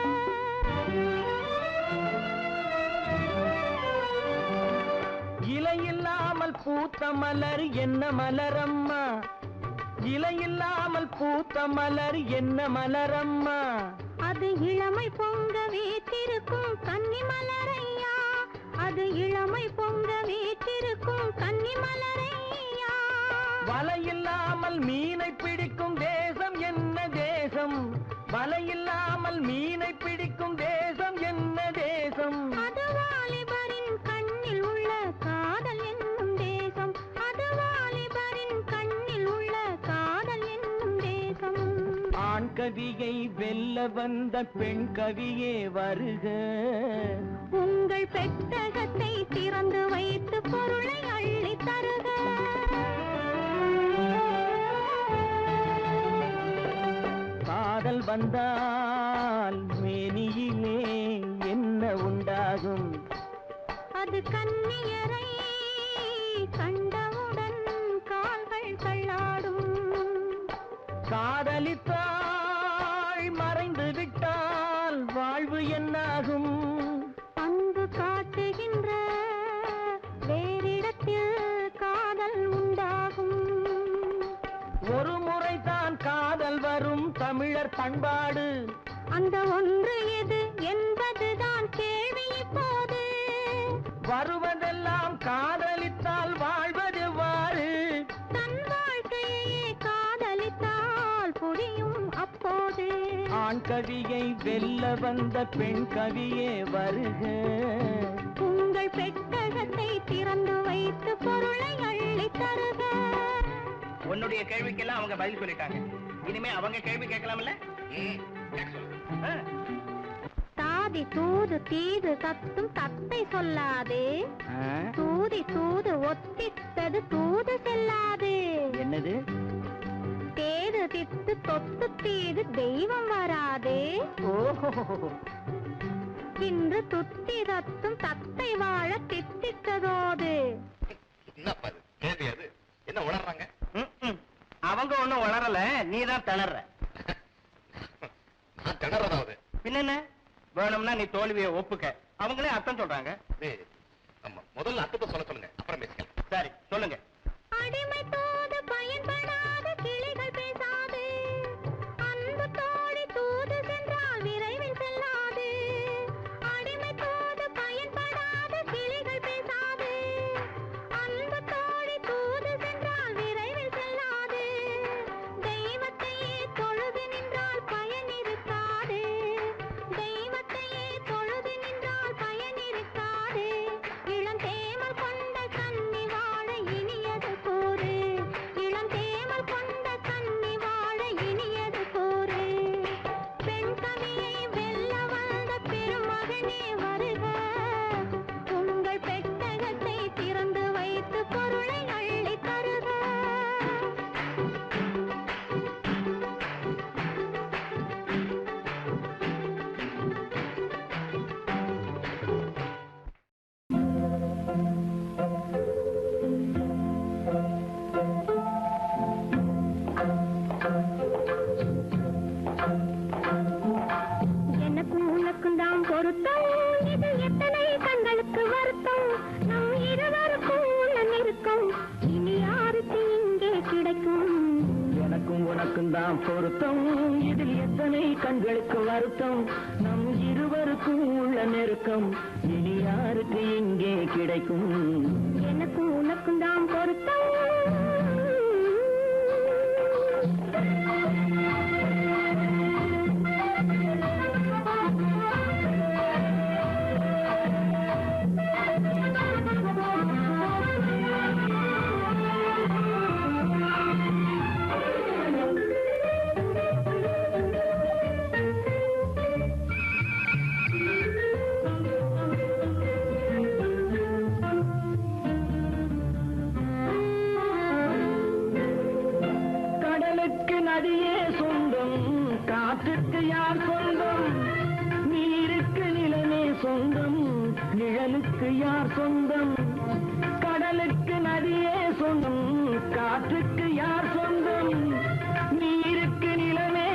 இலையில்லாமல் பூத்த மலர் என்ன மலரம்மா? இலையில்லாமல் பூத்த மலர் என்ன மலரம்மா? அது இளமை பொங்க வீற்றிருக்கும் கன்னி மலரையா. அது இளமை பொங்க வீற்றிருக்கும் கன்னி மலரையா. வலையில்லாமல் மீனை பிடிக்கும் தேசம் என்ன தேசம்? வலையில்லாமல் மீனை பிடிக்கும் தேசம் என்ன தேசம்? அது வாலிபரின் கண்ணில் உள்ள காதல் என்னும் தேசம். அது வாலிபரின் கண்ணில் உள்ள காதல் என்னும் தேசம். ஆண் கவியை வெல்ல வந்த பெண் கவியே வருக. உங்கள் பெட்டகத்தை திறந்து வைத்து பொருளை அள்ளி தருக. காதல் வந்தால் மேனியிலே என்ன உண்டாகும்? அது கன்னியரை கண்டவுடன் கால்கள் தள்ளாடும். காதலித்தாள் மறைந்து விட்டால் வாழ்வு என்னாகும்? அன்பு காட்டுகின்ற வேறிடத்தில் காதல் உண்டாகும். ஒரு முறைதான் காதல் வரும் தமிழர் பண்பாடு. அந்த ஒன்று எது என்பதுதான் கேள்வி இப்போது. வருவதெல்லாம் காதலித்தால் வாழ்வதெவ்வாறு? தன் வாழ்க்கையே காதலித்தால் புரியும் அப்போது. ஆண் கவியை வெல்ல வந்த பெண் கவியே வருக. உங்கள் பெட்டகத்தை திறந்து வைத்து பொருளை அள்ளி தருக. உன்னுடைய கேள்விக்கெல்லாம் அவங்க பதில் சொல்லிட்டாங்க. இனிமே அவங்க கேள்வி கேட்கலாம்ல? தாதி தூது தீது தத்தும் தத்தை சொல்லாது. தூதி தூது ஒத்தித்தது தூது செல்லாது. என்னது? தேது தித்து தொத்து தீது தெய்வம் வராது. ஓஹோ, இன்று துத்தி தத்தும் தத்தை வாழ தித்தித்ததோது. என்ன உளறாங்க? அவங்க ஒண்ணும் உளரல, நீதான் திணற. திணறதாவது பின்ன வேணும்னா நீ தோல்வியை ஒப்புக்க. அவங்களே அர்த்தம் சொல்றாங்க. முதல்ல அர்த்தத்தை சொல்ல சொல்லுங்க, அப்புறம் பேசிக்கலாம். சரி சொல்லுங்க. அடிமை தூது பயன்படாத கிளிகள் பேசாது. அன்பு தோழி தூது சென்றால் விரைவில் செல்லாது. அடிமை தூது பயன்படாத கிளிகள் பேசாது. அன்பு தோழி தூது சென்றால் விரைவில் செல்லாது. தெய்வத்தையே தொழுது நின்றால் பயன் இருக்காது. தெய்வத்தையே தொழுது நின்றால் பயன் இருக்காது. இளம் தேமல் கொண்ட கன்னி வாழ இனியது கூறு. இளம் தேமல் கொண்ட கன்னி வாழ இனியது கூறு. பெண் கவியை வெல்ல வந்த பெருமகனே வருக. உங்கள் பெட்டகத்தை திறந்து வைத்து பொருளை அள்ளி தருக. எனக்கும் உனக்கும் தான் பொருத்தம். இது எத்தனை கண்களுக்கு வருத்தம். நம் இருவருக்கும் உள்ள நெருக்கம் இனி யாருக்கு இங்கே கிடைக்கும்? எனக்கும் உனக்கும் தான் பொருத்தம். இதில் எத்தனை கண்களுக்கு வருத்தம். நம் இருவருக்கும் உள்ள நெருக்கம் இனி யாருக்கு இங்கே கிடைக்கும்? எனக்கும் உனக்கும் தான் பொருத்தம். கடலுக்கு நதியே சொந்தம், காற்றுக்கு யார் சொந்தம்? நீருக்கு நிலமே சொந்தம், நிழலுக்கு யார் சொந்தம்? கடலுக்கு நதியே சொந்தம், காற்றுக்கு யார் சொந்தம்? நீருக்கு நிலமே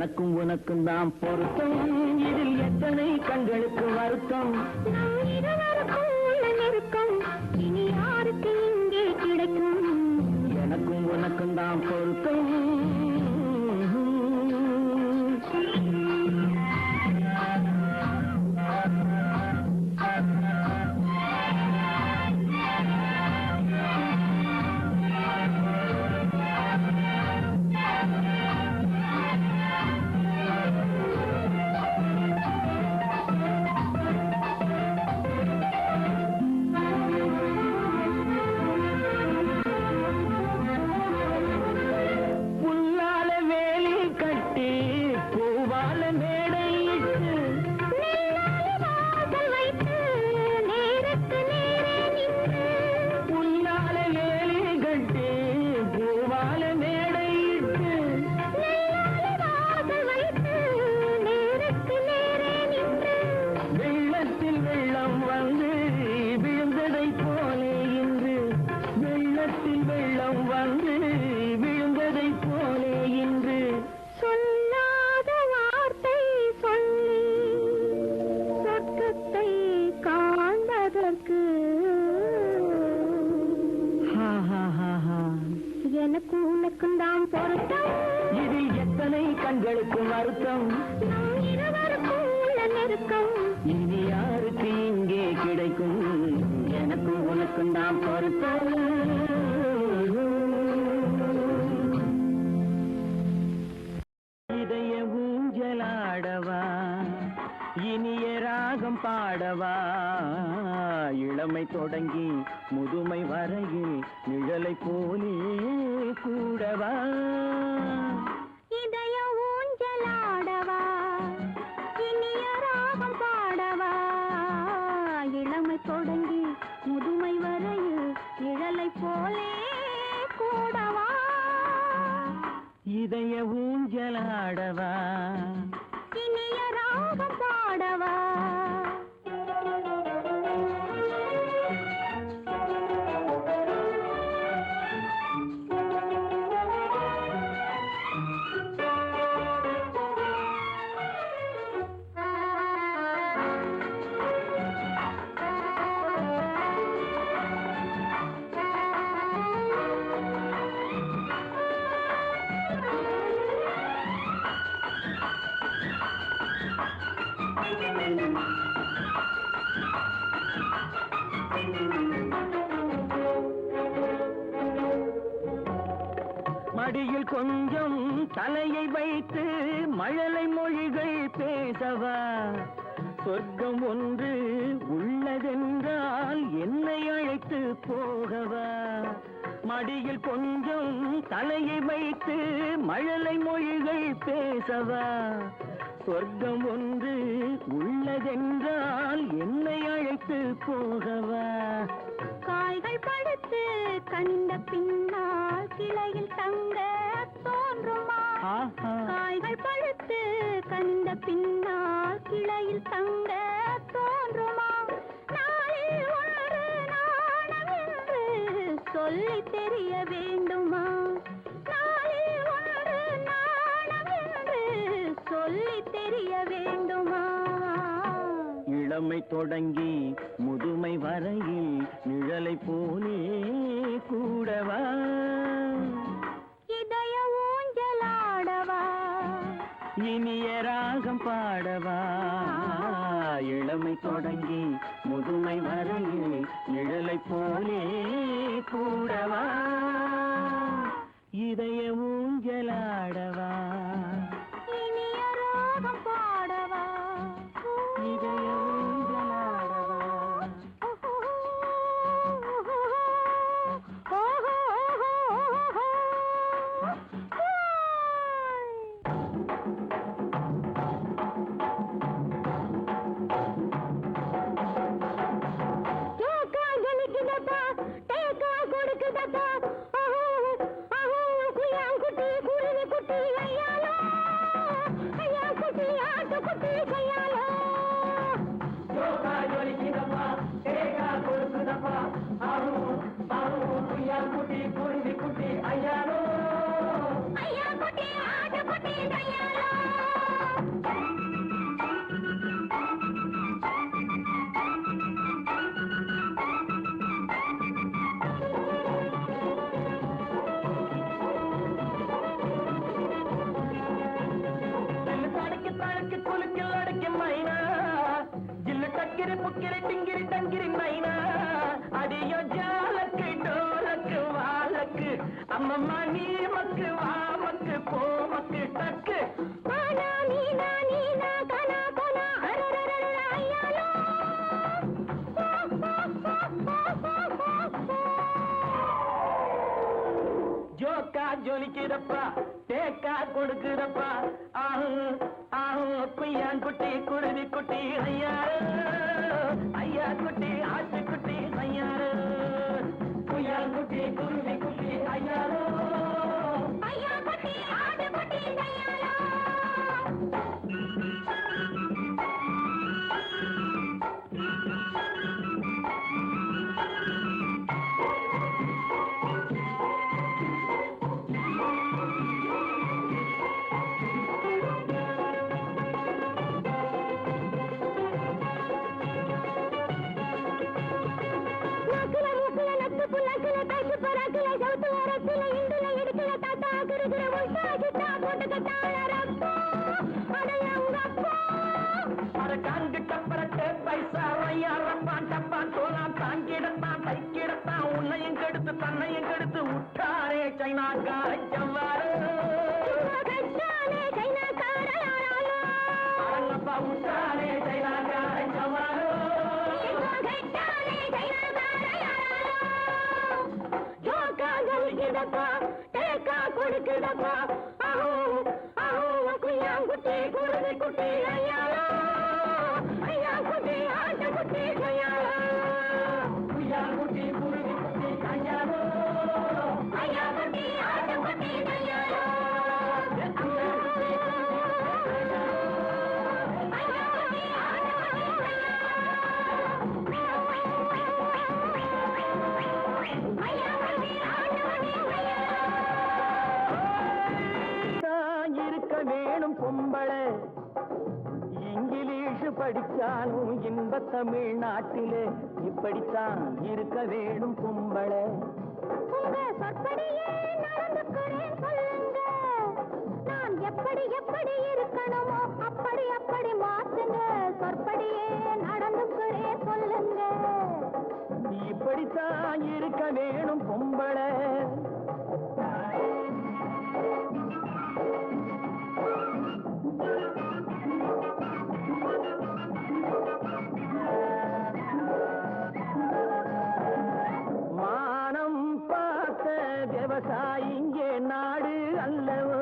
எனக்கும் உனக்கும் தான் பொருத்தம், இதில் எத்தனை கண்களுக்கு வருத்தம். நம் இருவருக்கும் உள்ள நெருக்கம் இனி யாருக்கு இங்கே கிடைக்கும். எனக்கும் உனக்கும் தான் பொருத்தம். எனக்கும் உனக்கும் தான் பொருத்தம், இதில் எத்தனை கண்களுக்கு வருத்தம். நம் இருவருக்கும் உள்ள நெருக்கம் இனி யாருக்கு இங்கே கிடைக்கும். எனக்கும் உனக்கும் தான் பொருத்தம். இதய ஊஞ்சலாடவா, இனிய ராகம் பாடவா, இளமை தொடங்கி முதுமை வரையில் நிழலை போலே கூடவா. இதய ஊஞ்சலாடவா, இனிய ராகம் பாடவா, இளமை தொடங்கி முதுமை வரையில் நிழலை போலே கூடவா. இதய ஊஞ்சலாடவா, இனிய ராகம் பாடவா. மடியில் கொஞ்சம் தலையை வைத்து மழலை மொழிகள் பேசவா, சொர்க்கம் ஒன்று உள்ளதென்றால் என்னை அழைத்து போகவா. மடியில் கொஞ்சம் தலையை வைத்து மழலை மொழிகள் பேசவா, சொர்க்கம் ஒன்று உள்ளதென்றால் என்னை அழைத்து போகவா. காய்கள் படுத்து கண்ட பின்னால் கிளையில் தங்க தோன்றுமா. காய்கள் படுத்து கண்ட பின்னால் கிளையில் தங்க தோன்றுமா. நாளில் ஒன்று நாணம் என்று சொல்லி தெரிய வேண்டுமா. நாளில் ஒன்று நாணம் என்று சொல்லி தெரிய வேண்டுமா. இளமை தொடங்கி முதுமை வரையில் நிழலை போலே கூடவா. இதய ஊஞ்சலாடவா, இனிய ராகம் பாடவா, இளமை தொடங்கி முதுமை வரையில் நிழலை போலே கூடவா. இதய ஊஞ்சலாடவா, இனிய ராகம் பாடவா. இதய ஊஞ்சலாடவா. சிக்கிரி புக்கிரி டிங்கிரி டங்கிரி மைனா அடியோ ஜாலக்கு டோலக்கு வாலக்கு அம்மம்மா நீ மக்கு வா மக்கு போ மக்கு டக்கு ஆனா நீனா நீனா கனா கனா அரரரர ஐயாலோ ஜோக்கா ஜொலிக்கிறப்பா தேக்கா கொடுக்குறப்பா ஆஹு ஆஹு குய்யான் குட்டி குருவி குட்டி ஐயாரு ஐயா குட்டி ஆட்டு குட்டி ஐயாரு குய்யான் குட்டி குருவி குட்டி ஐயாரு ஐயா குட்டி ஆடு குட்டி ஐயாலோ உன்னையும் கெடுத்து தன்னையும் கெடுத்து விட்டாரே சைனாக்கார செவ்வாறு அரங்கப்பா விட்டாரே சைனாக்கார செவ்வாறு கொடுக்குதப்பா அஹோ அஹோ குய்யாங்குட்டி குருவி குட்டி ஐயாலோ ஐயா குட்டி ஆட்டு குட்டி ஐயாலோ குய்யாங்குட்டி குருவி குட்டி ஐயாலோ ஐயா குட்டி ஆட்டு குட்டி ஐயாலோ வேணும் பொம்பளை இங்கிலீஷ் படிச்சாலும் இன்ப தமிழ்நாட்டிலே இப்படித்தான் இருக்க வேணும் பொம்பளை உங்க சொற்படியே நடந்துக்கிறேன் சொல்லுங்க நான் எப்படி எப்படி இருக்கணுமோ அப்படி அப்படி மாத்துங்க சொற்படியே நடந்துக்கிறேன் சொல்லுங்க இப்படித்தான் இருக்க வேணும் பொம்பளை விவசாயிங்கே நாடு அல்லவோ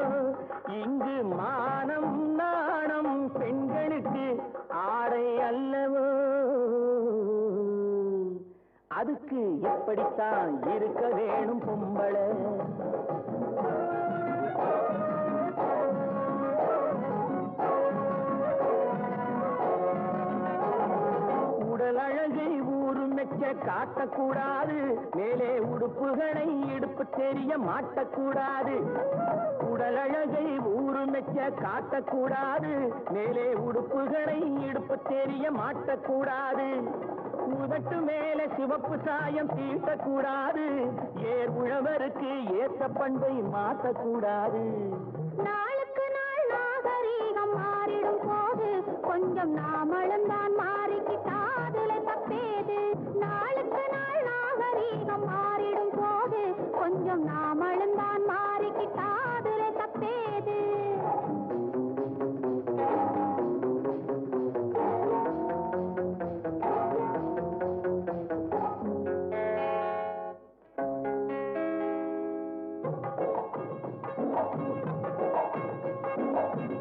இங்கு மானம் நாணம் பெண்களுக்கு ஆடை அல்லவோ அதுக்கு எப்படித்தான் இருக்க வேணும் பொம்பளை உடல் அழகை ஊரு மெச்ச காட்டக்கூடாது மேலே உடுப்புகளை இடுப்பு தெரிய மாட்டக்கூடாது உடல் அழகை ஊரு மெச்ச காட்டக்கூடாது மேலே உடுப்புகளை இடுப்பு தெரிய மாட்டக்கூடாது உதட்டு மேலே சிவப்பு சாயம் தீட்டக்கூடாது ஏர் உழவருக்கு ஏற்ற பண்பை மாற்றக்கூடாது நாளுக்கு நாள் நாகரீகம் மாறிடும் போது கொஞ்சம் நாமளும் தான் மாறிக்கிட்டாதுல தப்பேது நாளுக்கு நாள் நாகரீகம் மாறிடும் போது கொஞ்சம் நாமளும் தான் மாறிக்கிட்டாதுல தப்பேது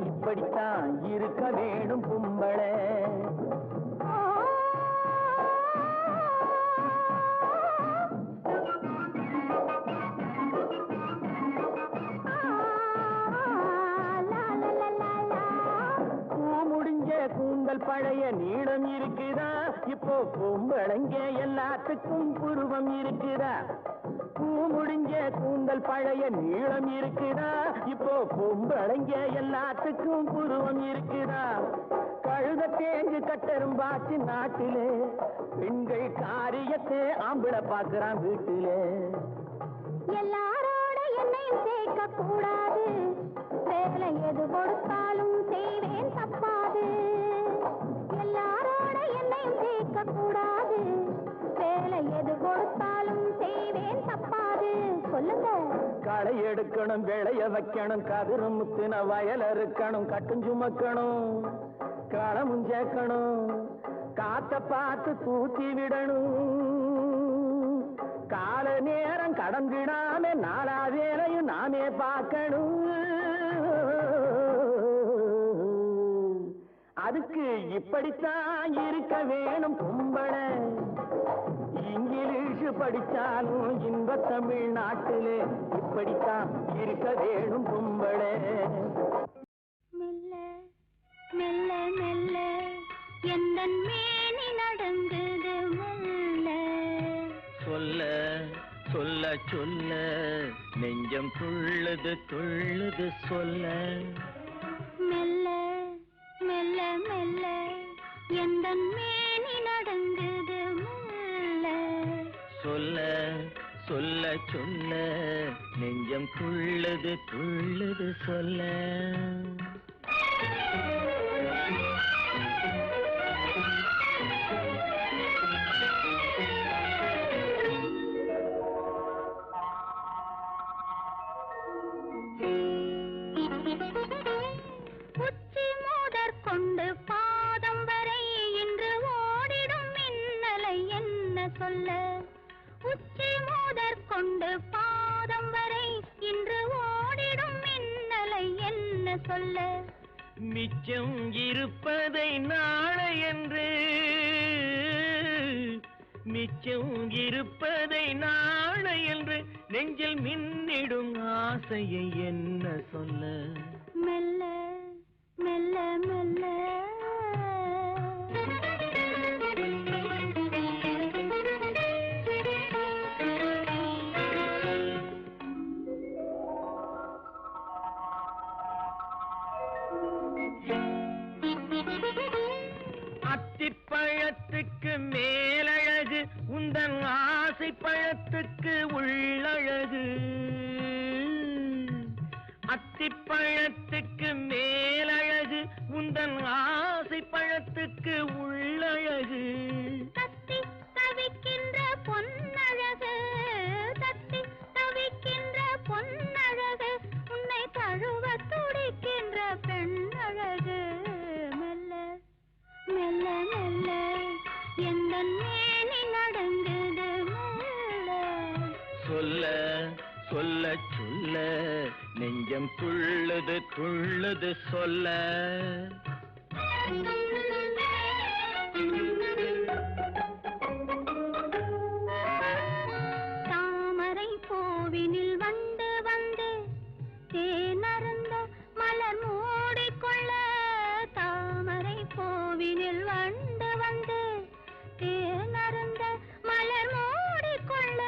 இப்படித்தான் இருக்க வேணும் பொம்பளை கூந்தல் பழைய நீளம் இருக்குதா இப்போ பொம்பளைங்க எல்லாத்துக்கும் புருவம் இருக்குதா பூ முடிஞ்ச கூந்தல் பழைய நீளம் இருக்குதா இப்போ பொம்பளைங்க எல்லாத்துக்கும் புருவம் இருக்குதா கழுத தேஞ்சு கட்டெரும்பாச்சு நாட்டிலே பெண்கள் காரியத்தை ஆம்பளை பார்க்கிறான் வீட்டிலே எல்லாரோட என்னையும் சேர்க்க கூடாது வேலை எது கொடுத்தாலும் செய்வேன் தப்பாது எல்லாரோட என்னையும் கூடாது, வேலை எது கொடுத்தாலும் செய்வேன் தப்பாது. சொல்லுங்க. களை எடுக்கணும், விளைய வைக்கணும், கதிரும் முத்தின வயல் இருக்கணும், கட்டும் சுமக்கணும், களமும் சேர்க்கணும், காத்த பார்த்து தூத்தி விடணும், கால நேரம் கடந்திடாம நாளா வேலையும் நாமே பார்க்கணும். அதுக்கு இப்படித்தான் இருக்க வேணும் பொம்பளை. இங்கிலீஷ் படிச்சாலும் இன்ப தமிழ்நாட்டிலே இப்படித்தான் இருக்க வேணும் பொம்பளை. மெல்ல மெல்ல மெல்ல எந்தன் மேனி நடங்குது மெல்ல. சொல்ல சொல்ல சொல்ல நெஞ்சம் துள்ளுது துள்ளுது சொல்ல. மெல்ல மெல்ல மெல்ல எந்தன் மேனி நடங்குது மெல்ல. சொல்ல சொல்ல சொல்ல நெஞ்சம் துள்ளுது துள்ளுது சொல்ல. உச்சி மூதற் கொண்டு பாதம் வரை இன்று ஓடிடும் மின்னலை என்ன சொல்ல. உச்சி மூதற் கொண்டு பாதம் வரை இன்று ஓடிடும் மின்னலை என்ன சொல்ல. மிச்சம் இருப்பதை நாளை என்று, மிச்சம் இருப்பதை நாளை என்று நெஞ்சில் மின்னிடும் ஆசையை என்ன சொல்ல. மெல்ல மெல்ல மெல்ல அத்திப்பழத்துக்கு மேலழகு உந்தன் ஆசை பழத்துக்கு உள்ளழகு. அத்திப்பழத்துக்கு மேலழகு உந்தன் ஆசை பழத்துக்கு உள்ளழகு. தத்தி தவிக்கின்ற பொன்னழகு, தத்தி தவிக்கின்ற பொன்னழகு, உன்னை தழுவ துடிக்கின்ற பெண்ணழகு. மெல்ல மெல்ல மெல்ல எந்தன் மேனி நடங்குது மெல்ல. சொல்ல சொல்ல சொல்ல நெஞ்சம் துள்ளுது துள்ளுது சொல்ல. தாமரை பூவினில் வண்டு வந்து தேனருந்த மலர் மூடிக்கொள்ள. தாமரை பூவினில் வண்டு வந்து தேனருந்த மலர் மூடிக்கொள்ள.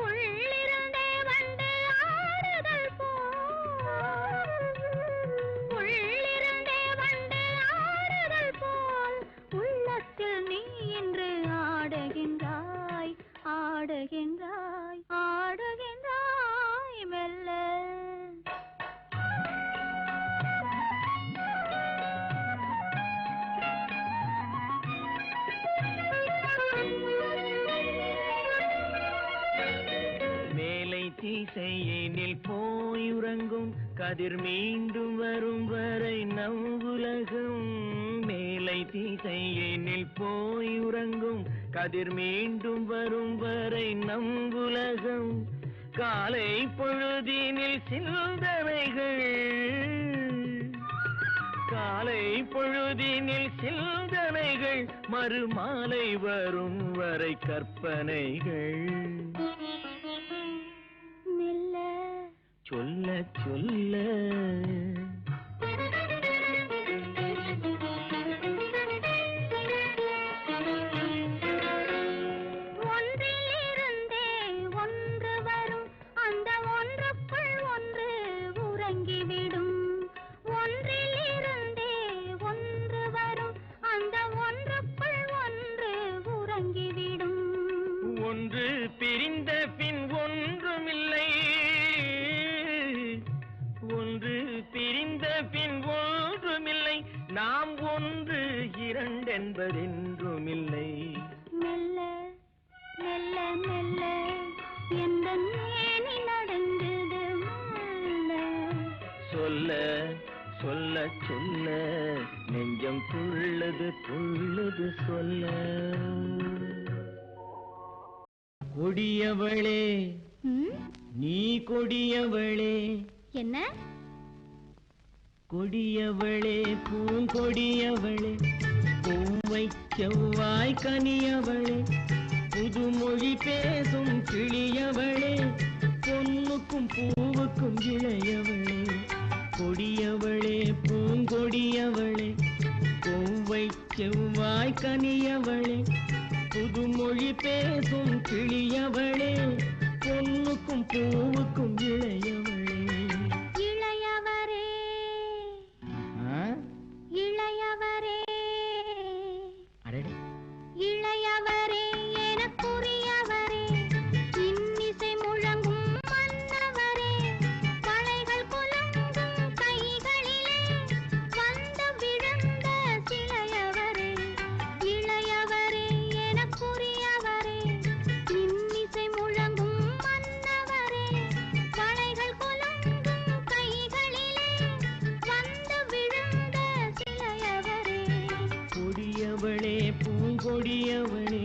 உள்ளிருந்தே வண்டு ஆடுதல் போல், உள்ளிருந்தே வண்டு ஆடுதல் போல் உள்ளத்தில் நீ இன்று ஆடுகின்றாய் ஆடுகின்றாய் ஆடுகின்றாய் மெல்ல. மேலை திசையினில் போயுறங்கும் கதிர் மீண்டும் வரும் வரை நம் உலகம். மேலை திசையினில் போயுறங்கும் கதிர் மீண்டும் வரும் வரை நம் உலகம். காலை பொழுதினில் சிந்தனைகள், காலை பொழுதினில் சிந்தனைகள், மறுமாலை வரும் வரை கற்பனைகள். மெல்ல சொல்ல சொல்ல ஒன்றிலிருந்தே ஒன்று வரும், அந்த ஒன்றுக்குள் ஒன்று உறங்கிவிடும். ஒன்றிலிருந்தே ஒன்று வரும், அந்த ஒன்றுக்குள் ஒன்று உறங்கிவிடும். ஒன்று பிரிந்த பின் ஒன்றுமில்லை, ஒன்று பிரிந்த பின் ஒன்றுமில்லை, நாம் ஒன்று இரண்டென்பதென்று ஒன்றுமில்லை. மெல்ல மெல்ல மெல்ல எந்த மேனி நடந்தது மெல்ல. சொல்ல சொல்ல சொல்ல நெஞ்சம் துள்ளது துள்ளது சொல்ல. கொடியவளே நீ கொடியவளே. என்ன? கொடியவளே பூங்கொடியவளே, பூவை செவ்வாய் கனியவளே, புதுமொழி பேசும் கிளியவளே, பொன்னுக்கும் பூவுக்கும் இளையவளே. கொடியவளே பூங்கொடியவளே, பூவை செவ்வாய் கனியவளே, புதுமொழி பேசும் கிளியவளே, பொன்னுக்கும் பூவுக்கும் இளையவளே. இளையவரே இளையவரே இளையவரே எனக்குரியவரே, இன்னிசை முழங்கும் மன்னவரே, வளைகள் குலுங்கும் கைகளிலே வந்து விழுந்த சிலையவரே. இளையவரே எனக்குரியவரே, இன்னிசை முழங்கும் மன்னவரே, வளைகள் குலுங்கும் கைகளிலே வந்து விழுந்த சிலையவரே. கொடியவளே பூங்கொடியவளே.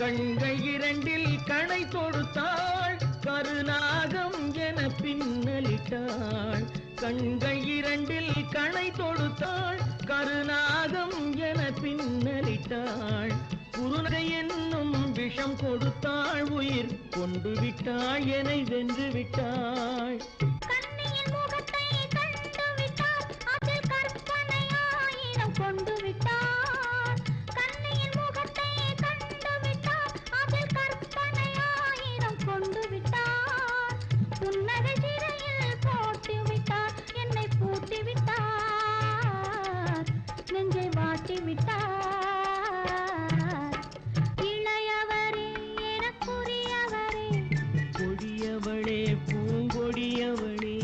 கண்கள் இரண்டில் கணை தொடுத்தாள், கருநாகம் என பின்னலிட்டாள். கண்கள் இரண்டில் கணை தொடுத்தாள், கருநாகம் என பின்னலிட்டாள். குருநகை என்னும் விஷம் கொடுத்தாள், உயிர் கொண்டு விட்டாள், என்னை வென்று விட்டாள். கண்ணியின் முகத்தை கண்டு விட்டார், அதில் கற்பனையாயிரம் கொண்டு விட்டார். கண்ணியின் முகத்தை கண்டு விட்டார், அதில் கற்பனையாயிரம் கொண்டு விட்டார். புன்னகை சிறையில் போட்டு விட்டார், என்னை பூட்டி விட்டார், நெஞ்சை வாட்டி விட்டார். இளையவரே எனக்குரியவரே. கொடியவளே பூங்கொடியவளே.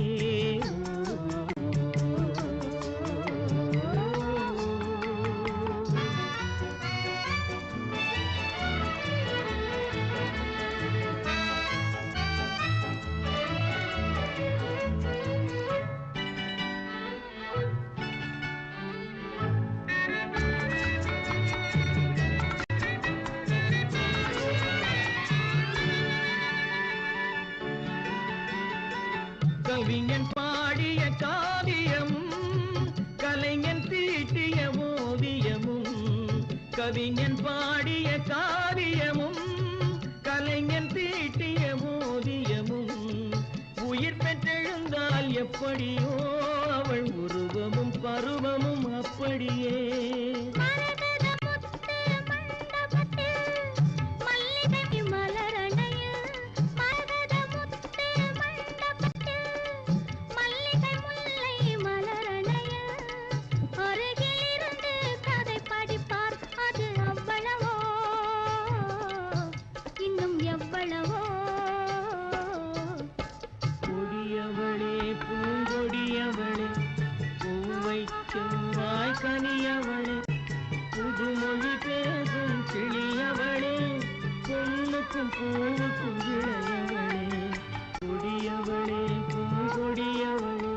கவிஞன் பாடிய காவியமும், கலைஞன் தீட்டிய ஓவியமும். கவிஞன் பாடிய காவியமும், கலைஞன் தீட்டிய ஓவியமும். உயிர் பெற்றெழுந்தால் எப்படியோ அவள் உருவமும் பருவமும் அப்படியே. மரகத முத்து மண்டபத்தில் மல்லிகை மலரணையில், மரகத முத்து மண்டபத்தில் மல்லிகை முல்லை மலரணையில், அருகில் இருந்து கதை படிப்பார், அது அவ்வளவோ இன்னும் எவ்வளவோ. கொடியவளே பூங்கொடியவளே, பூவை செவ்வாய் கனியவளே, புதுமொழி பேசும் கிளியவளே, பொன்னுக்கும் பூவுக்கும் இளையவளே. கொடியவளே பூங்கொடியவளே.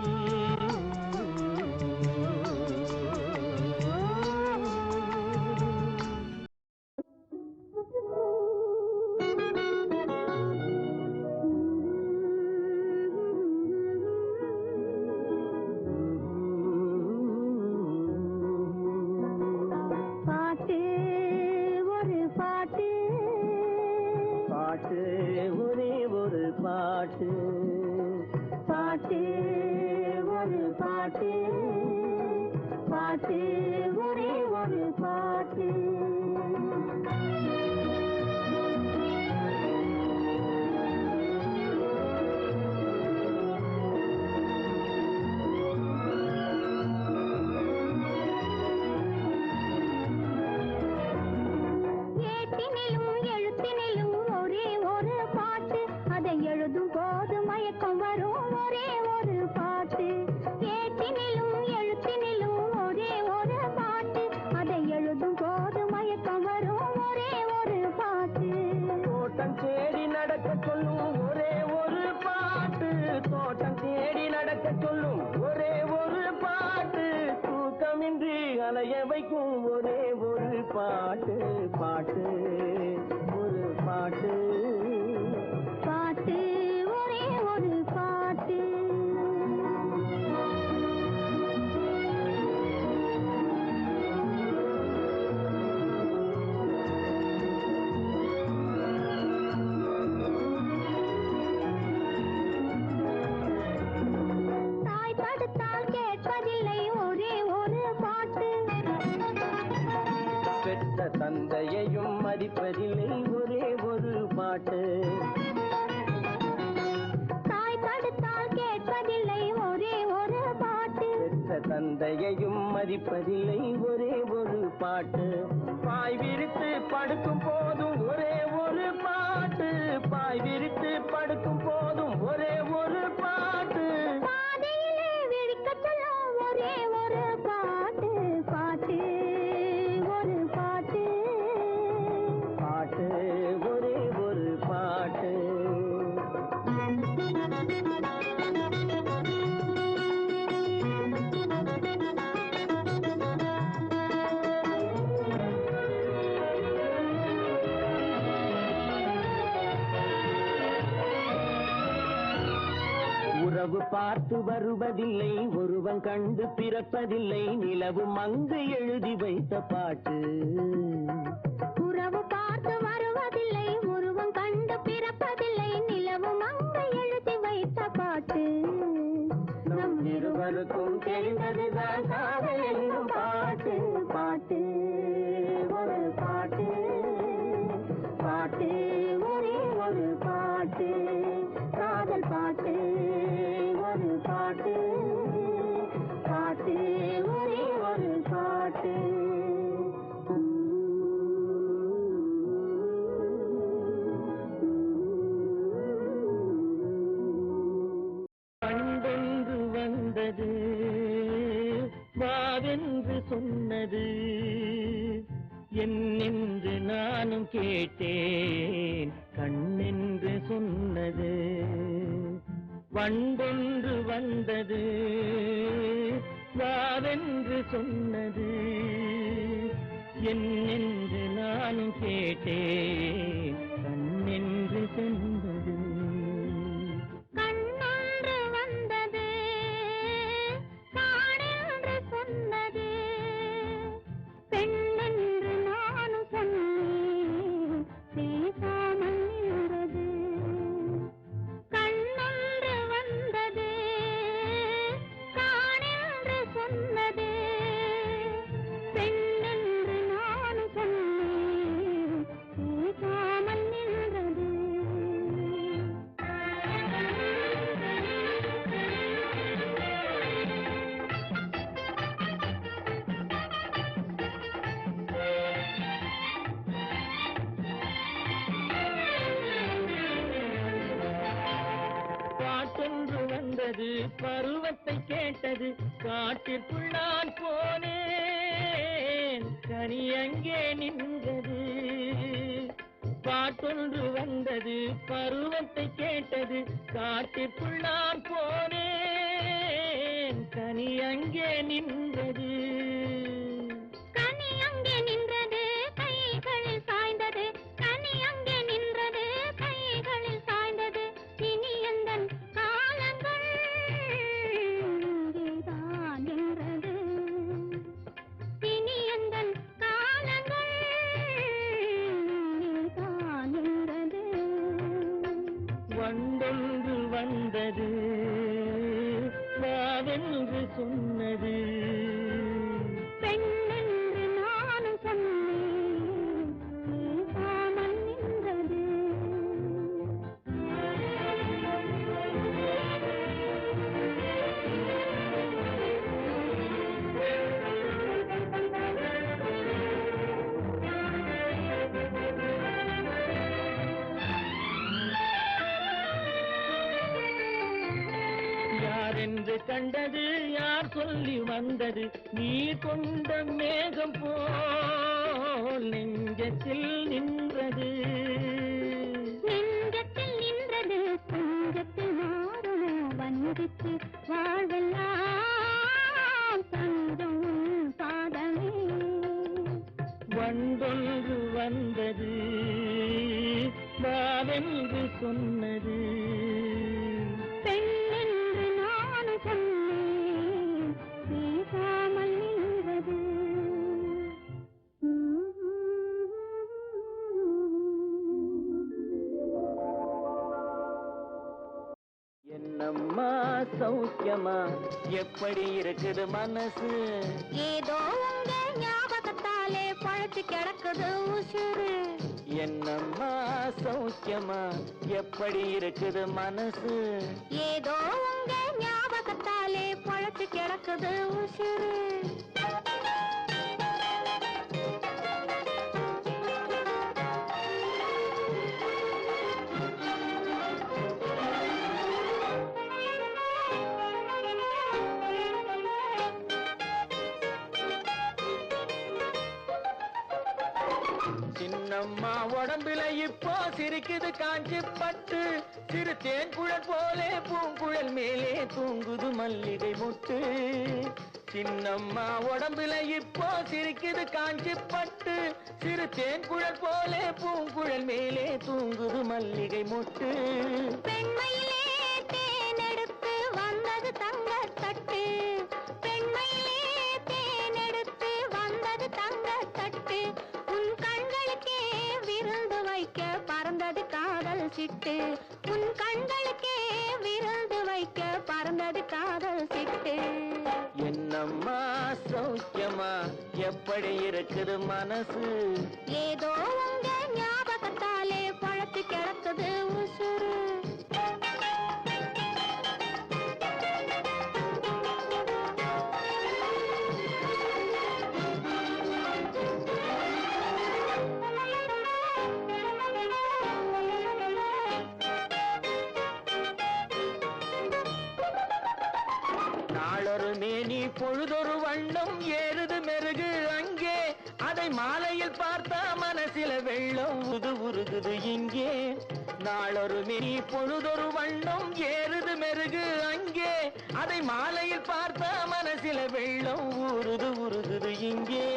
பாட்டு ஒரு பாட்டு, பாட்டு ஒரே ஒரு பாட்டு. பாட்டு ஒரு பாட்டு, பாட்டு ஒரே ஒரு பாட்டு. இசைக்கும் ஒரே ஒரு பாட்டு பாட்டு ஒரு பாட்டு பாட்டு ஒரே ஒரு பாட்டு. தாய் தடுத்தால் கேட்பதில்லை ஒரே ஒரு பாட்டு. பெற்ற தந்தையையும் மதிப்பதில்லை ஒரே ஒரு பாட்டு. தாய் தடுத்தால் கேட்பதில்லை ஒரே ஒரு பாட்டு. பெற்ற தந்தையையும் மதிப்பதில்லை ஒரே ஒரு பாட்டு. பாய் விரித்து படுக்கும் போதும் ஒரே ஒரு பாட்டு. பாய் விரித்து படுக்கும் போதும் ஒரே ஒரு பாட்டு. பாதையிலே விழிக்கச் சொல்லும் ஒரே ஒரு பாட்டு. பாட்டு ஒரு பாட்டு. பாட்டு ஒரே ஒரு பாட்டு. உறவு பார்த்து வருவதில்லை ஒருவன் கண்டு பிறப்பதில்லை நிலவும் அங்கு எழுதி வைத்த பாட்டு. உறவு பார்த்து வருவதில்லை உருவம் கண்டு பிறப்பதில்லை நிலவும் அங்கு எழுதி வைத்த பாட்டு. நம் இருவருக்கும் தெரிந்ததுதான் காதல் என்னும் பாட்டு. பாட்டு ஒரு பாட்டு. பாட்டு ஒரே ஒரு பாட்டு. காதல் பாட்டு ஒரு பாட்டு. பாட்டு ஒரே ஒரு பாட்டு. பண்டொன்று வந்தது வாவென்று சொன்னது என்னென்று நானும் கேட்டேன் கண்ணென்று சொன்னது. வண்டொன்று வந்தது வாவென்று சொன்னது என்னென்று நானும் கேட்டேன் கண்ணென்று சொன்னது. கண்ணொன்று வந்தது காணென்று சொன்னது பெண்ணென்று நானும் சொன்னேன் பேசாமல் நின்றது. கண்ணொன்று வந்தது காணென்று சொன்னது பெண்ணென்று நானும் சொன்னேன் பேசாமல் நின்றது. பாட்டொன்று வந்தது பருவத்தை கேட்டது காட்டிற்குள் நான் போனேன் கனி அங்கே நின்றது. பாட்டொன்று வந்தது பருவத்தை கேட்டது காட்டிற்குள் நான் போனேன் கனி அங்கே நின்றது. கனி அங்கே நின்றது கைகளில் சாய்ந்தது. கனி அங்கே நின்றது கைகளில் சாய்ந்தது. இனி எந்தன் காலங்கள் இங்கேதான் நின்றது. இனி எந்தன் காலங்கள் இங்கேதான் நின்றது. வண்டொன்று வந்தது வாவென்று சொன்னது பெண்ணென்று நானும் சொன்னேன் பேசாமல் நின்றது. யாரென்று கண்டது யார் சொல்லி வந்தது நீ கொண்ட மேகம் போல் நெஞ்சத்தில் நின்றது. நெஞ்சத்தில் நின்றது கொஞ்சத்தில் மாறுமோ வந்தித்து வாழ்வெல்லாம் தஞ்சம் பாதமே. என்று சொன்னது? பெண் என்று நான் சொன்னேன், பேசாமல் நின்றது. என்னம்மா சௌக்கியமா, எப்படி இருக்குது மனசு? ஏதோ உங்க ஞாபகத்தாலே பழச்சு கிடக்குது உசுறு. என்னம்மா சௌக்கியமா, எப்படி இருக்குது மனசு? ஏதோ உங்க ஞாபகத்தாலே பழச்சு கிடக்குது உசுறு. சின்னம்மா உடம்புல இப்போ சிரிக்குது காஞ்சி பட்டு, சிறு தேன்குழல் போலே பூங்குழல் மேலே தூங்குது மல்லிகை முட்டு. சின்னம்மா உடம்புல இப்போ சிரிக்குது காஞ்சி பட்டு, சிறு தேன்குழல் போலே பூங்குழல் மேலே தூங்குது மல்லிகை முட்டு. பெண்மையிலே தேனெடுத்து வந்தது தங்கத்தட்டு, பெண்மையிலே தேனெடுத்து வந்தது தங்கத்தட்டு. உன் கண்களுக்கே விருந்து வைக்க பறந்தது காதல் சிட்டு, உன் கண்களுக்கே விருந்து வைக்க பறந்தது காதல் சிட்டு. என்னம்மா சௌக்கியமா, எப்படி இருக்குது மனசு? ஏதோ உங்க ஞாபகத்தாலே பழச்சு கிடக்குது உசுறு. நாளொரு மேனி பொழுதொரு வண்ணம் ஏறுது மெருகு அங்கே, அதை மாலையில் பார்த்தா மனசில வெள்ளம் உருகுது இங்கே. நாளொரு மேனி பொழுதொரு வண்ணம் ஏறுது மெருகு அங்கே, அதை மாலையில் பார்த்தா மனசில வெள்ளம் உருகுது இங்கே.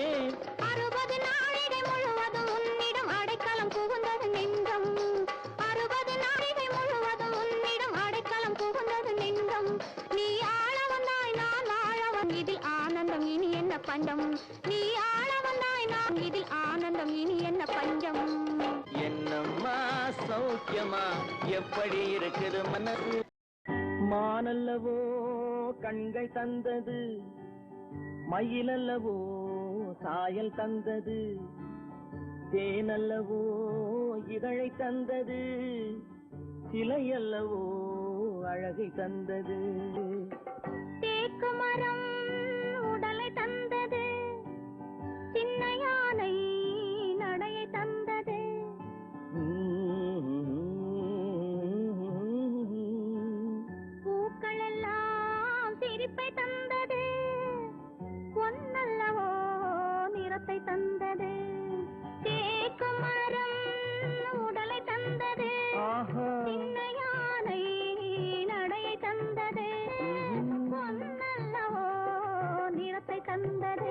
60 நாழிகை முழுவதும் உன்னிடம் அடைக்கலம் புகுந்தது நெஞ்சம், 60 நாழிகை முழுவதும் உன்னிடம் அடைக்கலம் புகுந்தது நெஞ்சம். நீ ஆள வந்தாய் நான் ஆள வந்தேன், இதில் ஆனந்தம் இனி என்ன பஞ்சம். நீ ஆள வந்தாய் நான் இதில் ஆனந்தம் இனி என்ன பஞ்சம். என்னம்மா சௌக்கியமா, எப்படி இருக்குது மனசு? மானல்லவோ கண்கள் தந்தது, மயிலல்லவோ சாயல் தந்தது, தேனல்லவோ இதழை தந்தது, சிலையல்லவோ அழகை தந்தது. தேக்கு மரம் உடலை தந்தது, சின்ன யானை நடையை தந்தது. பூக்கள் எல்லாம் சிரிப்பை தந்தது, பொன்னல்லவோ நிறத்தை தந்தது. தேக்கு மரம் உடலை தந்தது, சின்ன யானை நடையை தந்தது, பொன்னல்லவோ நிறத்தை தந்தது.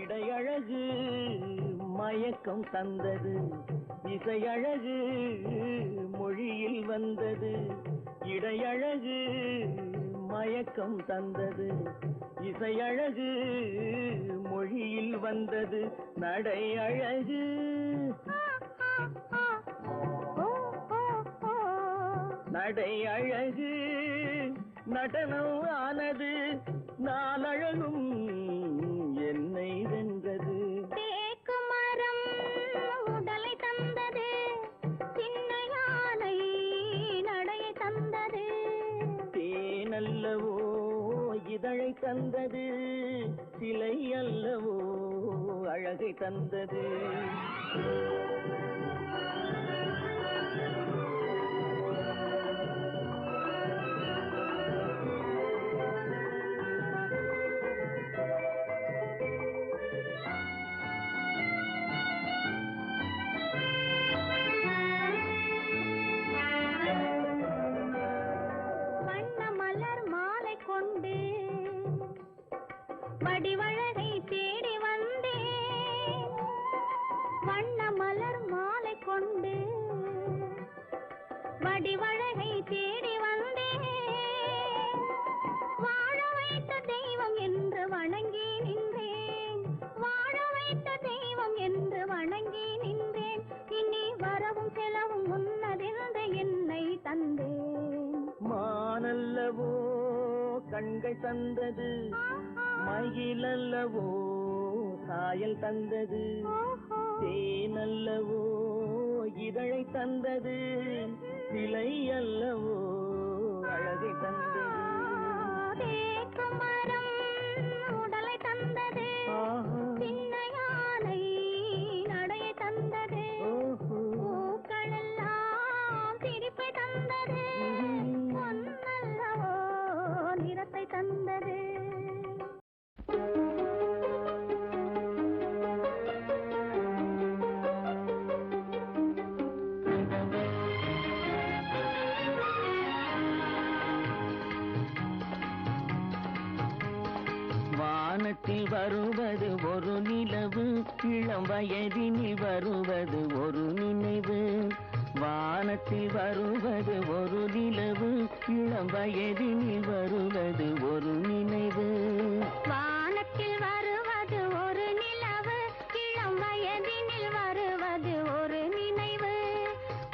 இடையழகு மயக்கம் தந்தது, இசையழகு மொழியில் வந்தது. இடையழகு மயக்கம் தந்தது, இசையழகு மொழியில் வந்தது. நடை அழகு நடை அழகு நடனம் ஆனது, நாளழகும் என்னை வென்றது. தேக்கு மரம் உடலை தந்தது, சின்ன யானை நடையை தந்தது. தேனல்லவோ இதழை தந்தது, சிலை அல்லவோ அழகை தந்தது. வடிவழகை தேடி வந்தேன் வண்ண மலர் மாலை கொண்டு வடிவழகை தேடி வந்தேன் வாழ வைத்த தெய்வம் என்று வணங்கி நின்றேன் வாழ வைத்த தெய்வம் என்று வணங்கி நின்றேன் இனி வரவும் செலவும் முன்னதிர்ந்த என்னை தந்தேன் மானல்லவோ கண்கள் தந்தது மயிலல்லவோ சாயல் தந்தது தேனல்லவோ இதழை தந்தது சிலை அல்லவோ அழகை தந்தது தேக்கும் மரம் உடலை தந்தது சின்ன யானை நடையை தந்தது பூக்களெல்லாம் சிரிப்பை தந்தது பொன்னல்லவோ நிறத்தை தந்தது வானத்தில் வருவது ஒரு நிலவு இளம் வயதினில் வருவது ஒரு நினைவு வானத்தில் வருவது ஒரு நிலவு இளம் வயதினில் வருவது ஒரு நினைவு வானத்தில் வருவது ஒரு நிலவு இளம் வயதினில் வருவது ஒரு நினைவு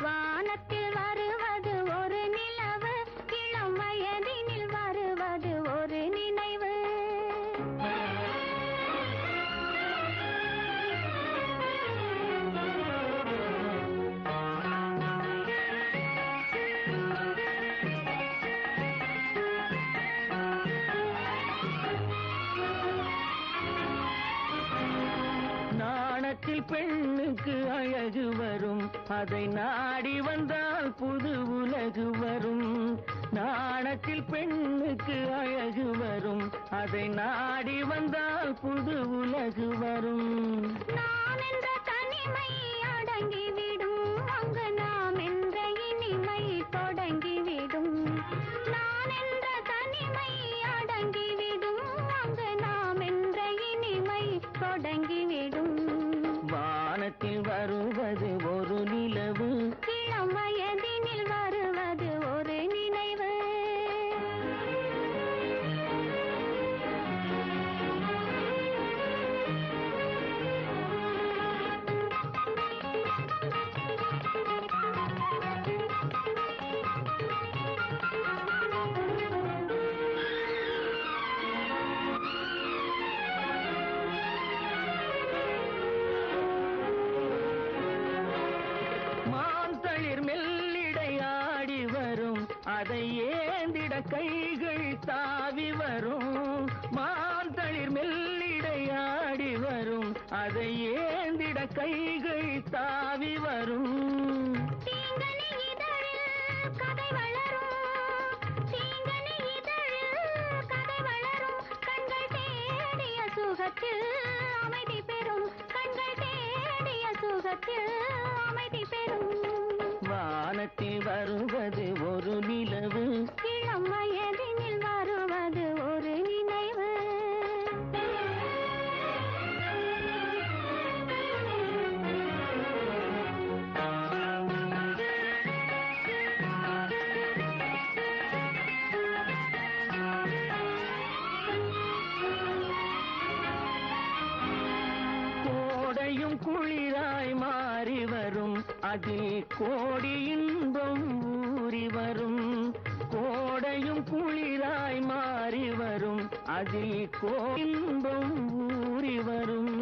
வானத்தில் வருவது ஒரு நிலவு இளம் வயதினில் வருவது ஒரு நினைவு நாணத்தில் பெண்ணுக்கு அழகு வரும் அதை நாடி வந்தால் புது உலகு வரும் நாணத்தில் பெண்ணுக்கு அழகு வரும் அதை நாடி வந்தால் புது உலகு வரும் நான் என்ற தனிமை அடங்கிவிடும் அங்கு நாம் என்ற இனிமை தொடங்கிவிடும் நான் என்ற தனிமை அடங்கிவிடும் அங்கு நாம் என்ற இனிமை தொடங்கிவிடும் வானத்தில் வருவது ஒரு நிலவு இளம் வயதினில் வருவது ஒரு நினைவு மாந்தளிர் மெல்லிடை ஆடி வரும் அதை ஏந்திட கைகள் தாவி வரும் மாந்தளிர் மெல்லிடை ஆடி வரும் அதை ஏந்திட கைகள் தாவி வரும் தீங்கனி இதழில் கதை வளரும் தீங்கனி இதழில் கதை வளரும் கண்கள் தேடிய சுகத்தில் அமைதி பெறும் கண்கள் தேடிய சுகத்தில் அமைதி பெறும் வானத்தில் வருவது ஒரு நிலவு இளம் வயதினில் வருவது ஒரு நினைவு கோடையும் குளிராய் மாறி வரும் அதில் கோடி இன்பம் ஊறி வரும் கோடையும் குளிராய் மாறி வரும் அதில் கோடி இன்பம் ஊறி வரும்